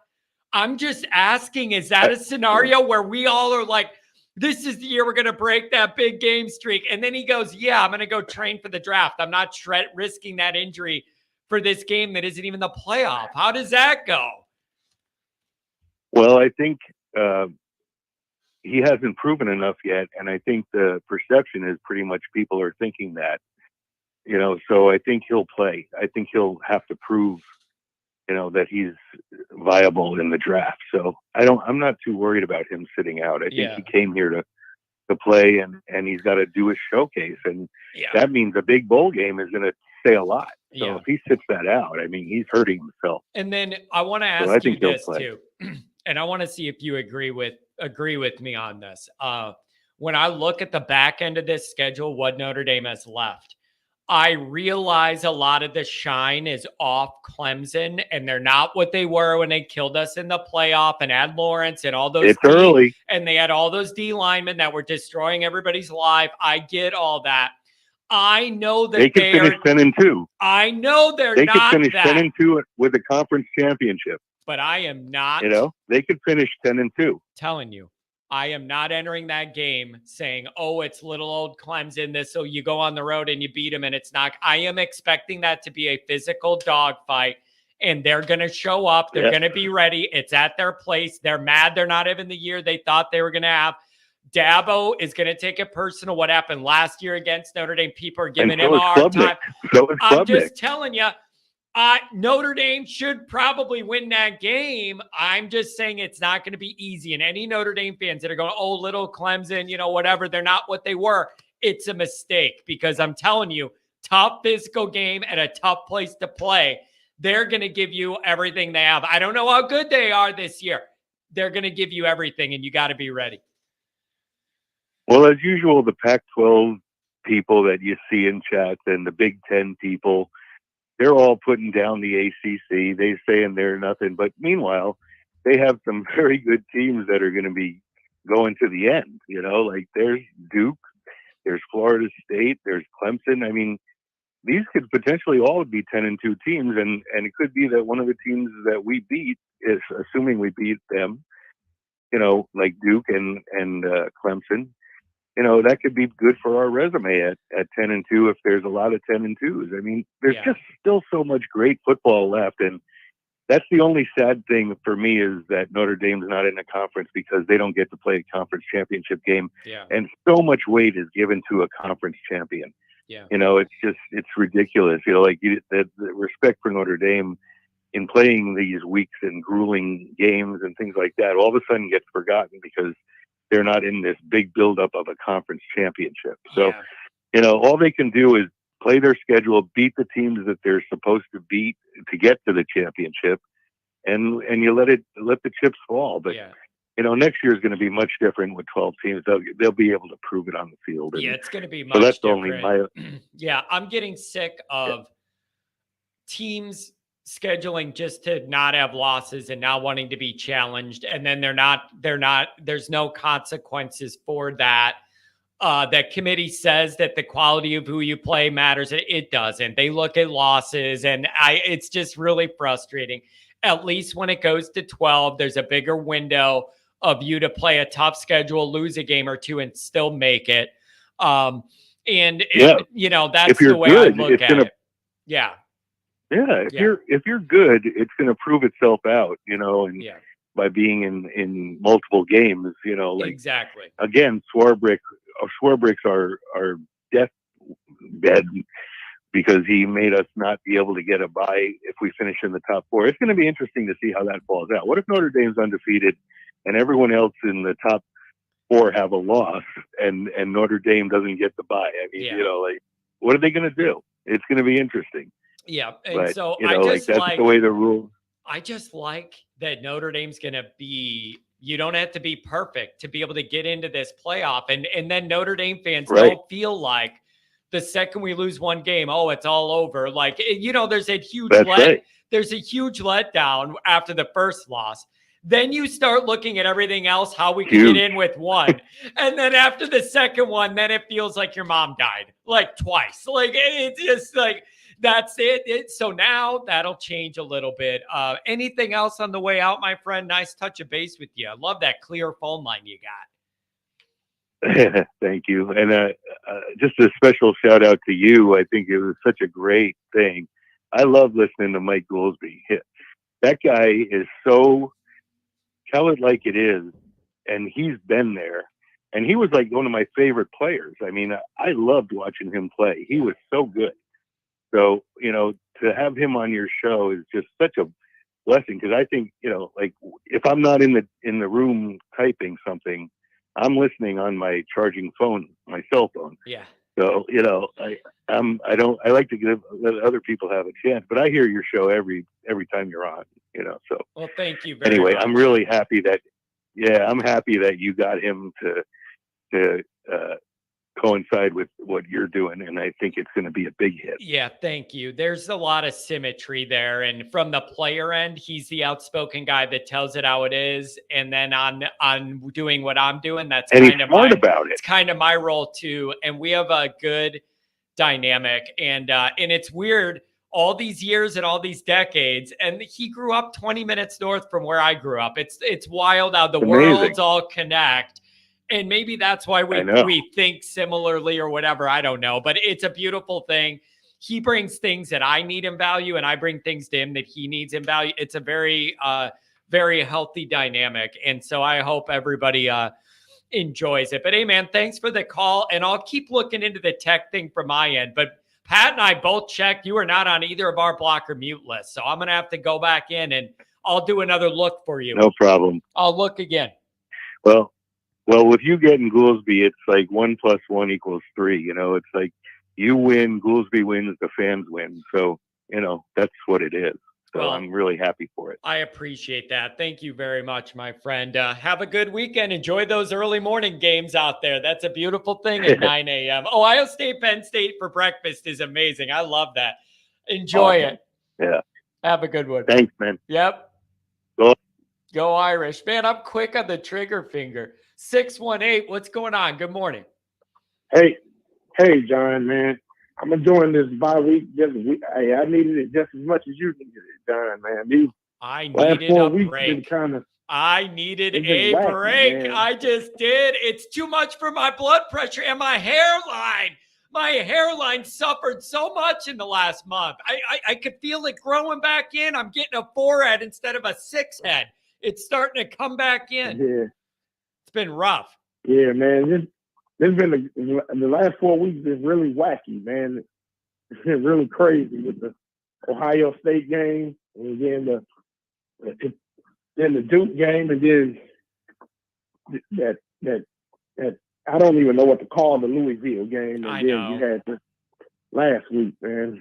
I'm just asking, is that a scenario where we all are like, this is the year we're going to break that big game streak? And then he goes, yeah, I'm going to go train for the draft. I'm not risking that injury for this game that isn't even the playoff. How does that go? Well, I think he hasn't proven enough yet. And I think the perception is pretty much people are thinking that, so I think he'll play. I think he'll have to prove, that he's viable in the draft. So I'm not too worried about him sitting out. I think he came here to play and he's got to do a showcase. And that means a big bowl game is going to say a lot. So if he sits that out, I mean, he's hurting himself. And then I want to ask you this too, and I want to see if you agree with me on this. When I look at the back end of this schedule, what Notre Dame has left, I realize a lot of the shine is off Clemson, and they're not what they were when they killed us in the playoff and had Lawrence and all those. It's early. And they had all those D linemen that were destroying everybody's life. I get all that. I know that they could finish 10-2. I know they could finish 10-2 with a conference championship. But I am not. They could finish 10-2. Telling you, I am not entering that game saying, "Oh, it's little old Clemson." So you go on the road and you beat them, and it's not. I am expecting that to be a physical dogfight, and they're going to show up. They're going to be ready. It's at their place. They're mad. They're not having the year they thought they were going to have. Dabo is going to take it personal. What happened last year against Notre Dame? People are giving him a hard time. I'm just telling you, Notre Dame should probably win that game. I'm just saying it's not going to be easy. And any Notre Dame fans that are going, oh, little Clemson, whatever, they're not what they were. It's a mistake, because I'm telling you, tough physical game and a tough place to play. They're going to give you everything they have. I don't know how good they are this year. They're going to give you everything, and you got to be ready. Well, as usual, the Pac-12 people that you see in chats and the Big Ten people, they're all putting down the ACC. They're saying they're nothing. But meanwhile, they have some very good teams that are going to be going to the end. Like there's Duke, there's Florida State, there's Clemson. I mean, these could potentially all be 10-2 teams. And it could be that one of the teams that we beat is, assuming we beat them, like Duke and Clemson, that could be good for our resume at 10-2 if there's a lot of 10-2s. I mean, there's just still so much great football left. And that's the only sad thing for me, is that Notre Dame's not in a conference because they don't get to play a conference championship game. Yeah. And so much weight is given to a conference champion. Yeah. It's ridiculous. The respect for Notre Dame in playing these weeks and grueling games and things like that all of a sudden gets forgotten because they're not in this big buildup of a conference championship. So, all they can do is play their schedule, beat the teams that they're supposed to beat to get to the championship, and you let the chips fall. But next year is going to be much different with 12 teams. They'll be able to prove it on the field. And it's going to be much so that's different. Only my. I'm getting sick of teams scheduling just to not have losses and not wanting to be challenged. And then there's no consequences for that. That committee says that the quality of who you play matters. It doesn't. They look at losses, and it's just really frustrating. At least when it goes to 12, there's a bigger window of you to play a tough schedule, lose a game or two, and still make it. That's the way good, I look at it. Yeah. Yeah, if you're good, it's going to prove itself out, by being in multiple games, exactly. Again, Swarbrick's our deathbed because he made us not be able to get a bye if we finish in the top 4. It's going to be interesting to see how that falls out. What if Notre Dame's undefeated and everyone else in the top 4 have a loss and Notre Dame doesn't get the bye? I mean, what are they going to do? It's going to be interesting. Yeah. And but, so that's the way the rules. I just like that Notre Dame's going to be, you don't have to be perfect to be able to get into this playoff. And then Notre Dame fans don't feel like the second we lose one game, oh, it's all over. Like, there's a huge there's a huge letdown after the first loss. Then you start looking at everything else, how we can get in with one. And then after the second one, then it feels like your mom died like twice. Like, it's just like, that's it. So now that'll change a little bit. Anything else on the way out, my friend? Nice touch of base with you. I love that clear phone line you got. Thank you. And just a special shout out to you. I think it was such a great thing. I love listening to Mike Ghoulsby. That guy is so tell it like it is. And he's been there. And he was like one of my favorite players. I mean, I loved watching him play. He was so good. So, to have him on your show is just such a blessing. Cause I think, like if I'm not in the room typing something, I'm listening on my charging phone, my cell phone. Yeah. So, I like to let other people have a chance, but I hear your show every time you're on, so. Well, thank you very much. I'm really happy that you got him to coincide with what you're doing, and I think it's going to be a big hit. Yeah, thank you. There's a lot of symmetry there, and from the player end, he's the outspoken guy that tells it how it is, and then on doing what I'm doing, that's and kind of smart about it. It's kind of my role too, and we have a good dynamic, and it's weird. All these years and all these decades, and he grew up 20 minutes north from where I grew up. It's wild how the worlds all connect. And maybe that's why we think similarly or whatever. I don't know. But it's a beautiful thing. He brings things that I need in value, and I bring things to him that he needs in value. It's a very, very healthy dynamic. And so I hope everybody enjoys it. But, hey, man, thanks for the call. And I'll keep looking into the tech thing from my end. But Pat and I both checked. You are not on either of our block or mute lists. So I'm going to have to go back in, and I'll do another look for you. No problem. I'll look again. Well, with you getting Ghoulsby, it's like 1 + 1 = 3. It's like you win, Ghoulsby wins, the fans win. So, that's what it is. So well, I'm really happy for it. I appreciate that. Thank you very much, my friend. Have a good weekend. Enjoy those early morning games out there. That's a beautiful thing at 9 a.m. Ohio State, Penn State for breakfast is amazing. I love that. Enjoy it. Yeah. Have a good one. Thanks, man. Yep. Go Irish. Man, I'm quick on the trigger finger. 618, what's going on? Good morning. Hey, John, man. I'm enjoying this bye week. Hey, I needed it just as much as you needed it, John, man. I needed a break. I needed a wacky, break. Man. I just did. It's too much for my blood pressure and my hairline. My hairline suffered so much in the last month. I could feel it growing back in. I'm getting a 4-head instead of a 6-head. It's starting to come back in. Yeah. It's been rough. Yeah, man. This been the last 4 weeks is really wacky, man. It's been really crazy with the Ohio State game, and then the Duke game, and then that I don't even know what to call the Louisville game. And then you had this last week, man.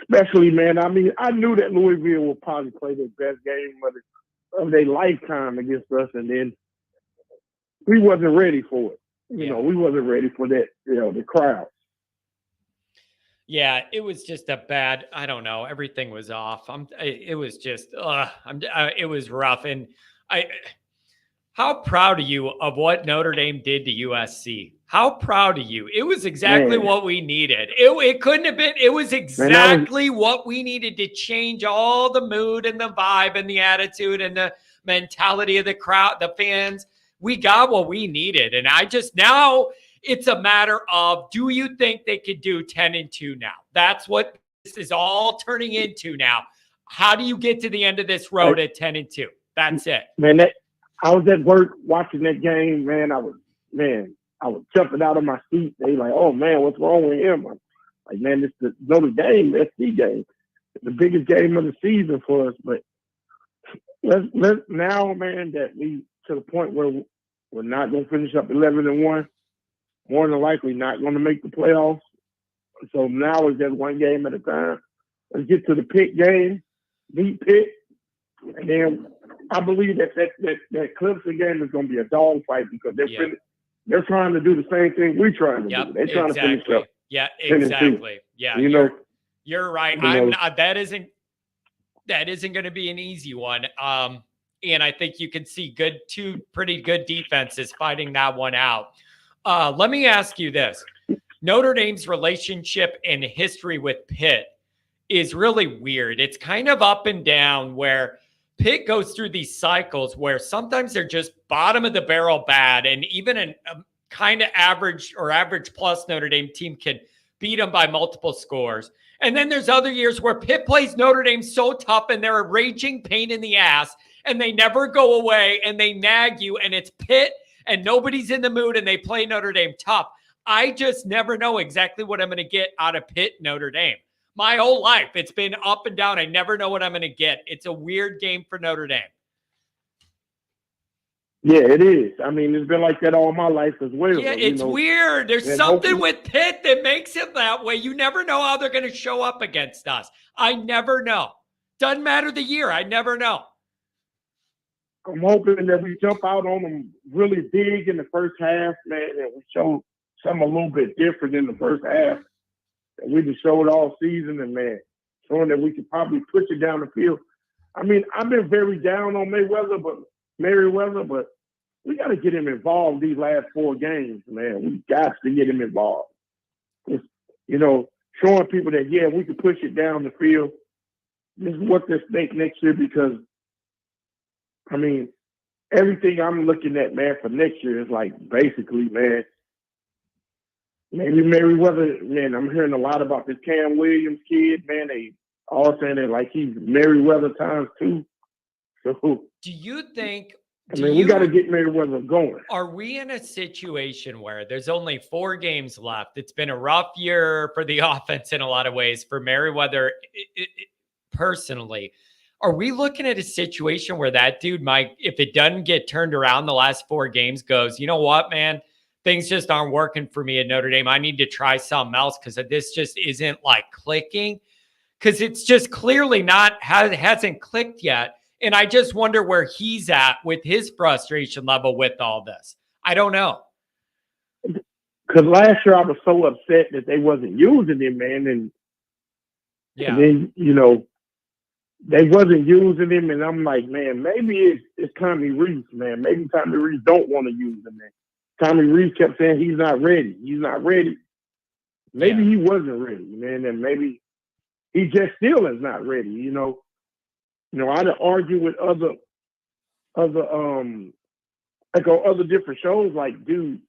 Especially, man. I mean, I knew that Louisville would probably play their best game of their lifetime against us, and then we wasn't ready for it. We wasn't ready for that, the crowd. Yeah, it was just a bad, I don't know. Everything was off. It was just, it was rough. And how proud are you of what Notre Dame did to USC? How proud are you? It was exactly what we needed. It couldn't have been, it was exactly what we needed to change all the mood and the vibe and the attitude and the mentality of the crowd, the fans. We got what we needed. And now it's a matter of, do you think they could do 10-2 now? That's what this is all turning into now. How do you get to the end of this road at 10-2? That's it. Man, I was at work watching that game, man. I was jumping out of my seat. They like, oh man, what's wrong with him? I'm like, man, this is the Notre Dame SC game. It's the biggest game of the season for us. But let's now, man, that we to the point where we're not going to finish up 11-1, more than likely not going to make the playoffs. So now it's just one game at a time. Let's get to the Pitt game, beat Pitt, and then I believe that Clemson game is going to be a dogfight because they're trying to do the same thing we're trying to do. They're trying to finish up. Yeah, 10 and 2. exactly. Yeah, you're right. That isn't going to be an easy one. And I think you can see two pretty good defenses fighting that one out. Let me ask you this. Notre Dame's relationship and history with Pitt is really weird. It's kind of up and down, where Pitt goes through these cycles where sometimes they're just bottom of the barrel bad, and even a kind of average or average plus Notre Dame team can beat them by multiple scores. And then there's other years where Pitt plays Notre Dame so tough and they're a raging pain in the ass and they never go away and they nag you, and it's Pitt and nobody's in the mood and they play Notre Dame tough. I just never know exactly what I'm going to get out of Pitt Notre Dame. My whole life, it's been up and down. I never know what I'm going to get. It's a weird game for Notre Dame. Yeah, it is. I mean, it's been like that all my life as well. Yeah, it's weird. There's something with Pitt that makes it that way. You never know how they're going to show up against us. I never know. Doesn't matter the year. I never know. I'm hoping that we jump out on them really big in the first half, man, and we show something a little bit different in the first half that we just showed all season, and, man, showing that we could probably push it down the field. I mean, I've been very down on Merriweather, but we got to get him involved these last 4 games, man. We got to get him involved. It's, showing people that, yeah, we can push it down the field. This is what they think next year, because, I mean, everything I'm looking at, man, for next year is like basically, man, maybe Merriweather, man, I'm hearing a lot about this Cam Williams kid, man. They all saying that like he's Merriweather times 2. So do you think we got to get Merriweather going. Are we in a situation where there's only 4 games left? It's been a rough year for the offense in a lot of ways for Merriweather personally. Are we looking at a situation where that dude might, if it doesn't get turned around the last 4 games, goes, you know what, man, things just aren't working for me at Notre Dame. I need to try something else because this just isn't like clicking, because it's just clearly hasn't clicked yet. And I just wonder where he's at with his frustration level with all this. I don't know. Because last year I was so upset that they wasn't using him, man. And then, they wasn't using him. And I'm like, man, maybe it's Tommy Rees, man. Maybe Tommy Rees don't want to use him, man. Tommy Rees kept saying he's not ready. He's not ready. Maybe he wasn't ready, man. And maybe he just still is not ready, I'd argue with other different shows, like, dude,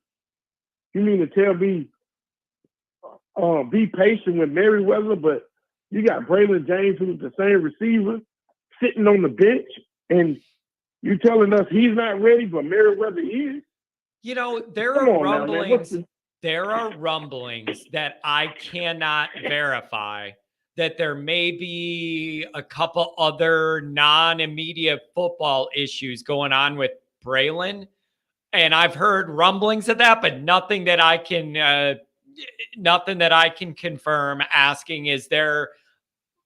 you mean to tell me be patient with Merriweather, but you got Braylon James, who's the same receiver, sitting on the bench, and you telling us he's not ready, but Merriweather is? There are rumblings. There are rumblings that I cannot verify that there may be a couple other non-immediate football issues going on with Braylon. And I've heard rumblings of that, but nothing that I can confirm. Asking, is there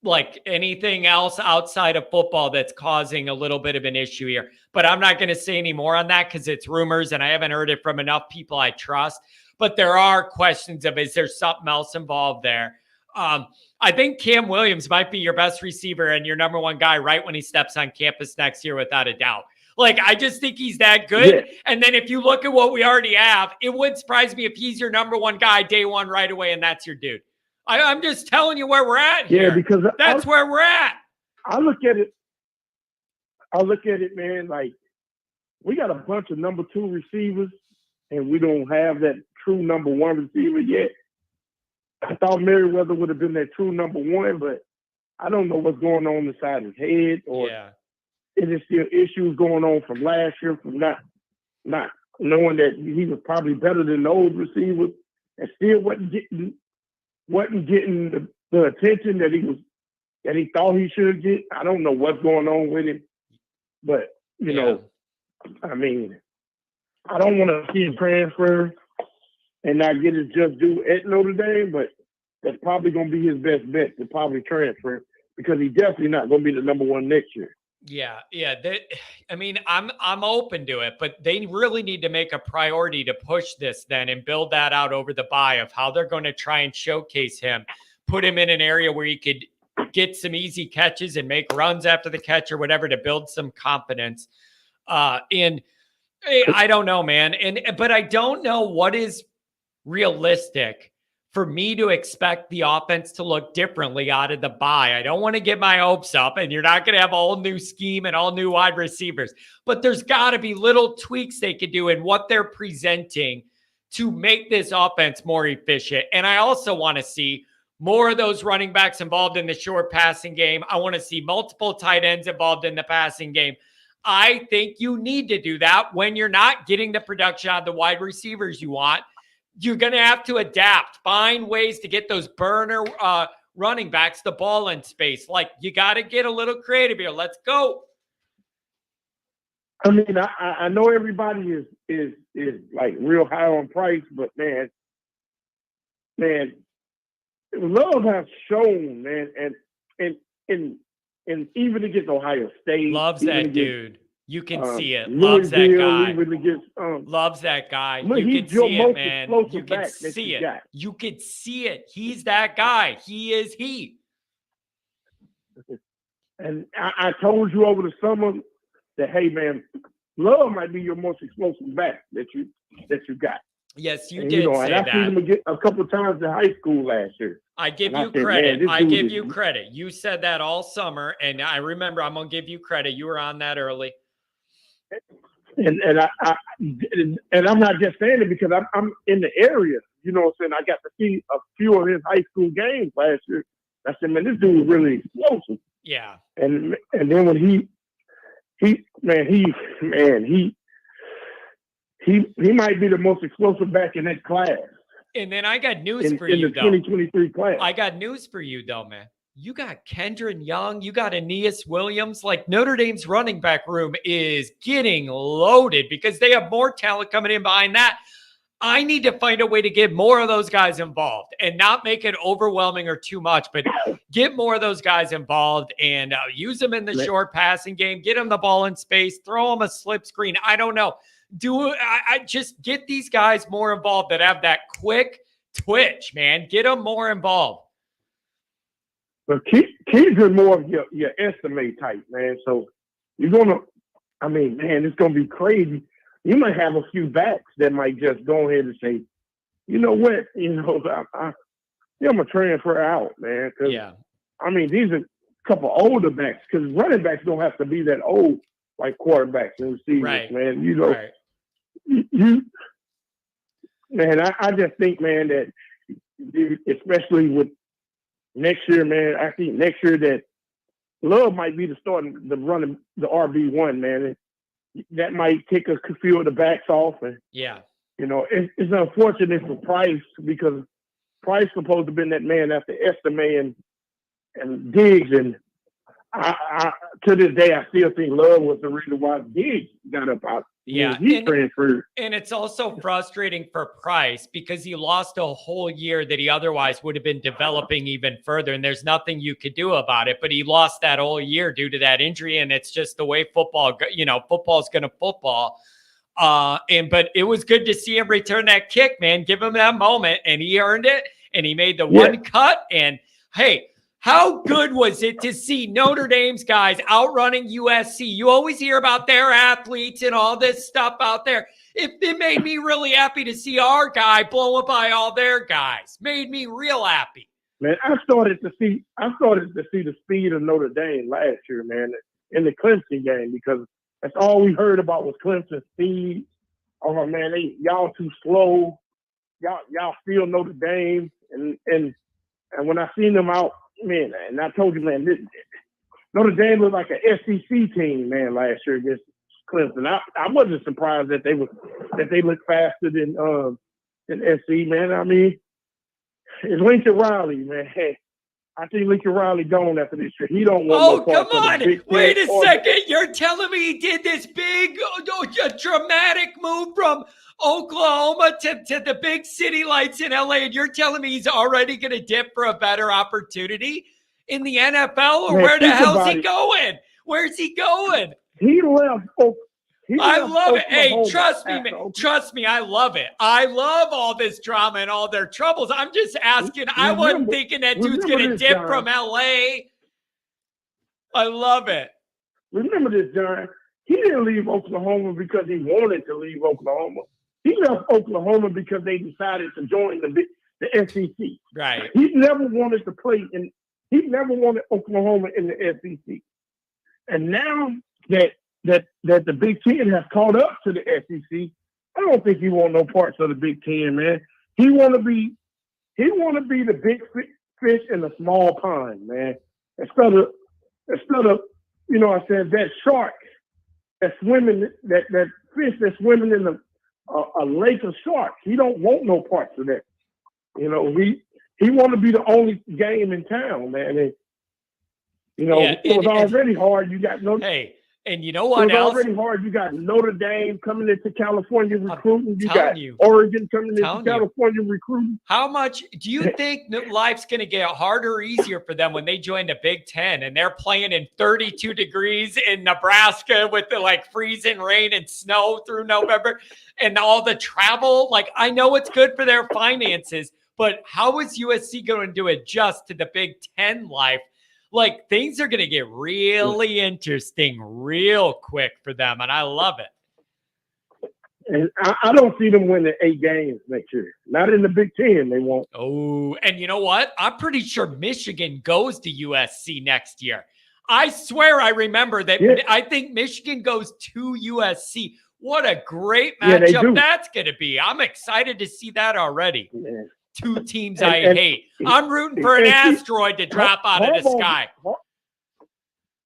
like anything else outside of football that's causing a little bit of an issue here? But I'm not going to say any more on that because it's rumors and I haven't heard it from enough people I trust. But there are questions of, is there something else involved there? I think Cam Williams might be your best receiver and your number 1 guy right when he steps on campus next year, without a doubt. Like, I just think he's that good. Yeah. And then if you look at what we already have, it wouldn't surprise me if he's your number 1 guy day 1 right away, and that's your dude. I'm just telling you where we're at here. Yeah, because that's where we're at. I look at it, man, like we got a bunch of number 2 receivers, and we don't have that true number 1 receiver yet. I thought Merriweather would have been that true number 1, but I don't know what's going on inside his head, or is it still issues going on from last year from not knowing that he was probably better than those receivers and still wasn't getting the attention that he thought he should get. I don't know what's going on with him, but I mean, I don't want to see him transfer and not get his just due at Notre Dame, but that's probably going to be his best bet to probably transfer, because he's definitely not going to be the number 1 next year. Yeah. I mean, I'm open to it, but they really need to make a priority to push this then and build that out over the bye of how they're going to try and showcase him, put him in an area where he could get some easy catches and make runs after the catch or whatever to build some confidence. And I don't know, man. But I don't know what is realistic for me to expect the offense to look differently out of the bye. I don't want to get my hopes up, and you're not going to have a whole new scheme and all new wide receivers, but there's got to be little tweaks they could do in what they're presenting to make this offense more efficient. And I also want to see more of those running backs involved in the short passing game. I want to see multiple tight ends involved in the passing game. I think you need to do that when you're not getting the production out of the wide receivers you want. You're going to have to adapt, find ways to get those burner running backs the ball in space. Like, you got to get a little creative here. Let's go. I mean, I know everybody is like real high on Price, but man, Love has shown, man, and even against Ohio State, loves that dude. You can see it. Loves that guy. Against, loves that guy. Look, You can see it, man. You can see it. Got. You can see it. He's that guy. He is he. And I told you over the summer that, hey, man, Love might be your most explosive back that you got. Yes, you and, did you know, say and I that. seen him a couple times in high school last year. I give and you credit. I give you is... credit. You said that all summer, and I remember. I'm gonna give you credit. You were on that early. And I'm not just saying it because I'm in the area. You know what I'm saying? I got to see a few of his high school games last year. I said, man, this dude is really explosive. Yeah. And then when he might be the most explosive back in that class. And then I got news for you, though. In the 2023 class. I got news for you, though, man. You got Kendron Young. You got Aeneas Williams. Like, Notre Dame's running back room is getting loaded because they have more talent coming in behind that. I need to find a way to get more of those guys involved and not make it overwhelming or too much, but get more of those guys involved and use them in the short passing game, get them the ball in space, throw them a slip screen. I don't know. I just get these guys more involved that have that quick twitch, man. Get them more involved. But kids are more of your estimate type, man. So you're going to, I mean, man, it's going to be crazy. You might have a few backs that might just go ahead and say, you know what, I'm going to transfer out, man. Yeah. I mean, these are a couple older backs because running backs don't have to be that old like quarterbacks and receivers, right. Man. You know, right. Man, I just think, man, that especially with next year, man, I think next year that Love might be running the RB1, man. That might take a few of the backs off. And, yeah. You know, it's unfortunate for Price because Price supposed to have been that man after Estime and Diggs. And I to this day, I still think Love was the reason why Diggs got up out. Yeah. He transferred. And it's also frustrating for Price because he lost a whole year that he otherwise would have been developing even further. And there's nothing you could do about it. But he lost that whole year due to that injury. And it's just the way football's going to football. But it was good to see him return that kick, man. Give him that moment. And he earned it. And he made the one cut. And hey, how good was it to see Notre Dame's guys outrunning USC? You always hear about their athletes and all this stuff out there. It made me really happy to see our guy blowing by all their guys. Made me real happy. Man, I started to see the speed of Notre Dame last year, man, in the Clemson game because that's all we heard about was Clemson speed. Oh man, y'all too slow. Y'all steal Notre Dame, and when I seen them out. Man, and I told you, man, Notre Dame looked like an SEC team, man, last year against Clemson. I wasn't surprised that they looked faster than SC, man. I mean, it's Lincoln Riley, man. Hey, I think Lincoln Riley gone after this year. He don't want no come on. Wait a second. You're telling me he did this big, dramatic move from Oklahoma to the big city lights in LA, and you're telling me he's already going to dip for a better opportunity in the NFL, or man, where the hell's he going? Where's he going? He left. I love it. Hey, Oklahoma trust me, after man. Oklahoma. Trust me, I love it. I love all this drama and all their troubles. I'm just asking. I wasn't thinking that dude's going to dip from LA. I love it. Remember this, John. He didn't leave Oklahoma because he wanted to leave Oklahoma. He left Oklahoma because they decided to join the SEC. Right. He never wanted to play he never wanted Oklahoma in the SEC. And now that the Big Ten has caught up to the SEC, I don't think he want no parts of the Big Ten, man. He want to be the big fish in the small pond, man. Instead of I said that shark that's swimming, that fish that's swimming in a lake of sharks. He don't want no parts of that. He want to be the only game in town, man. And, it was already hard. You got Hey, and you know what it was else? already hard. You got Notre Dame coming into California recruiting. You got you. Oregon coming into California recruiting. How much do you think that life's going to get harder or easier for them when they join the Big Ten and they're playing in 32 degrees in Nebraska with the freezing rain and snow through November and all the travel? I know it's good for their finances, but how is USC going to adjust to the Big Ten life? Things are going to get really interesting real quick for them, and I love it. And I don't see them winning 8 games next year. Not in the Big Ten, they won't. Oh, and you know what? I'm pretty sure Michigan goes to USC next year. I swear I remember that. Yeah. I think Michigan goes to USC. What a great matchup that's going to be. I'm excited to see that already. Yeah. 2 teams I hate. I'm rooting for an asteroid to drop out of the sky.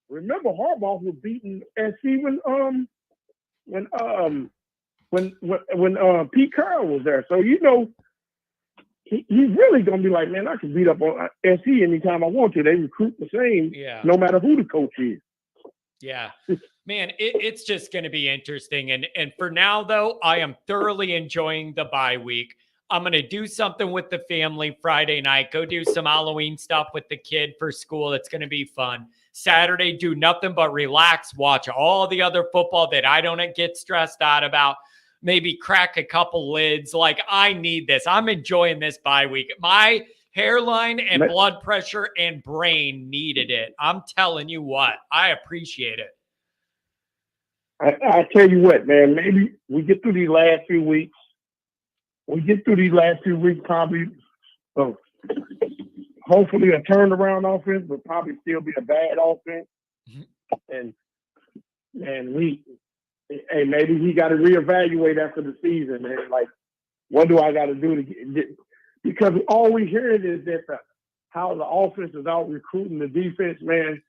Remember, Harbaugh was beating SC when Pete Carroll was there. So he's really gonna be like, man, I can beat up on SC anytime I want to. They recruit the same, no matter who the coach is. Yeah. Man, it's just going to be interesting. And for now, though, I am thoroughly enjoying the bye week. I'm going to do something with the family Friday night, go do some Halloween stuff with the kid for school. It's going to be fun. Saturday, do nothing but relax, watch all the other football that I don't get stressed out about, maybe crack a couple lids. I need this. I'm enjoying this bye week. My hairline and blood pressure and brain needed it. I'm telling you what, I appreciate it. I tell you what, man, maybe we get through these last few weeks. Probably, hopefully a turnaround offense, but probably still be a bad offense. Mm-hmm. And maybe he got to reevaluate after the season, man. What do I got to do to get? Because all we hear is that how the offense is out recruiting the defense, man.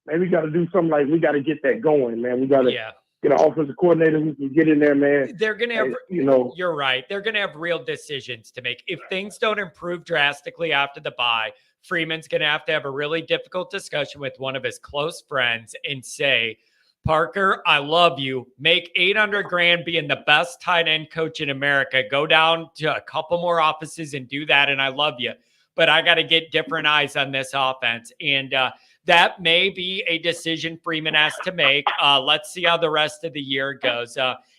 Maybe we got to do something we got to get that going, man. We got to get an offensive coordinator who can get in there, man. They're going to have, you're right. They're going to have real decisions to make. If things don't improve drastically after the bye, Freeman's going to have a really difficult discussion with one of his close friends and say, Parker, I love you. Make $800,000 being the best tight end coach in America. Go down to a couple more offices and do that. And I love you, but I got to get different eyes on this offense. And, that may be a decision Freeman has to make. Let's see how the rest of the year goes.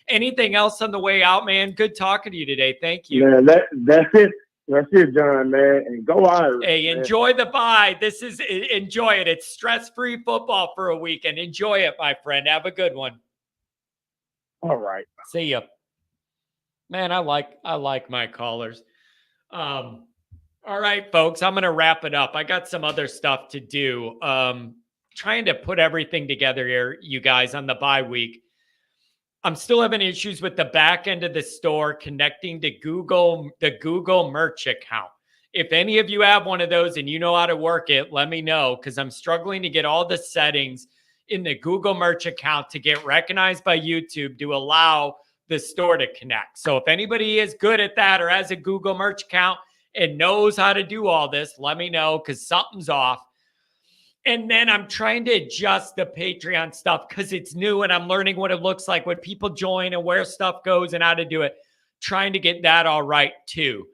Anything else on the way out, man? Good talking to you today. Thank you. Man, that's it. That's it, John, man. And go Irish. Hey, man. Enjoy the bye. Enjoy it. It's stress-free football for a weekend. Enjoy it, my friend. Have a good one. All right. See ya. Man, I like my callers. All right, folks, I'm going to wrap it up. I got some other stuff to do. Trying to put everything together here, you guys, on the bye week. I'm still having issues with the back end of the store connecting to the Google merch account. If any of you have one of those and you know how to work it, let me know, because I'm struggling to get all the settings in the Google merch account to get recognized by YouTube to allow the store to connect. So if anybody is good at that or has a Google merch account and knows how to do all this, let me know, because something's off. And then I'm trying to adjust the Patreon stuff because it's new and I'm learning what it looks like when people join and where stuff goes and how to do it. Trying to get that all right too.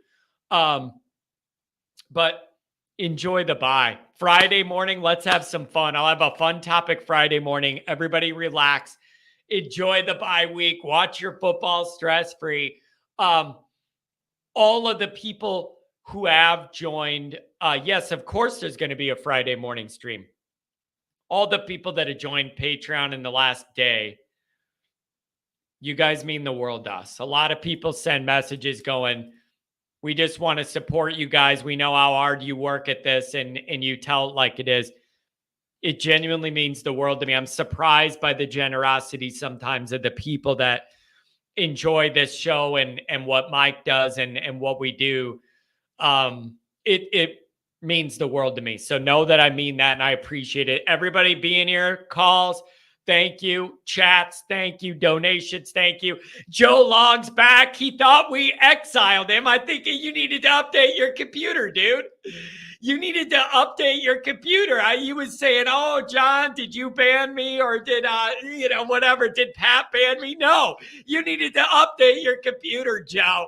But enjoy the bye. Friday morning, let's have some fun. I'll have a fun topic Friday morning. Everybody relax. Enjoy the bye week. Watch your football stress-free. All of the people who have joined, yes, of course, there's going to be a Friday morning stream. All the people that have joined Patreon in the last day, you guys mean the world to us. A lot of people send messages going, we just want to support you guys. We know how hard you work at this, and you tell it like it is. It genuinely means the world to me. I'm surprised by the generosity sometimes of the people that enjoy this show and what Mike does and what we do. It means the world to me. So know that I mean that, and I appreciate it. Everybody being here, calls, thank you. Chats, thank you. Donations, thank you. Joe Long's back. He thought we exiled him. I think you needed to update your computer, dude. You needed to update your computer. He was saying, oh, John, did you ban me? Or did, whatever, did Pat ban me? No, you needed to update your computer, Joe.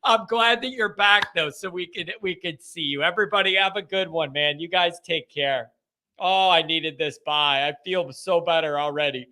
I'm glad that you're back, though, so we could see you. Everybody have a good one, man. You guys take care. Oh, I needed this bye. I feel so better already.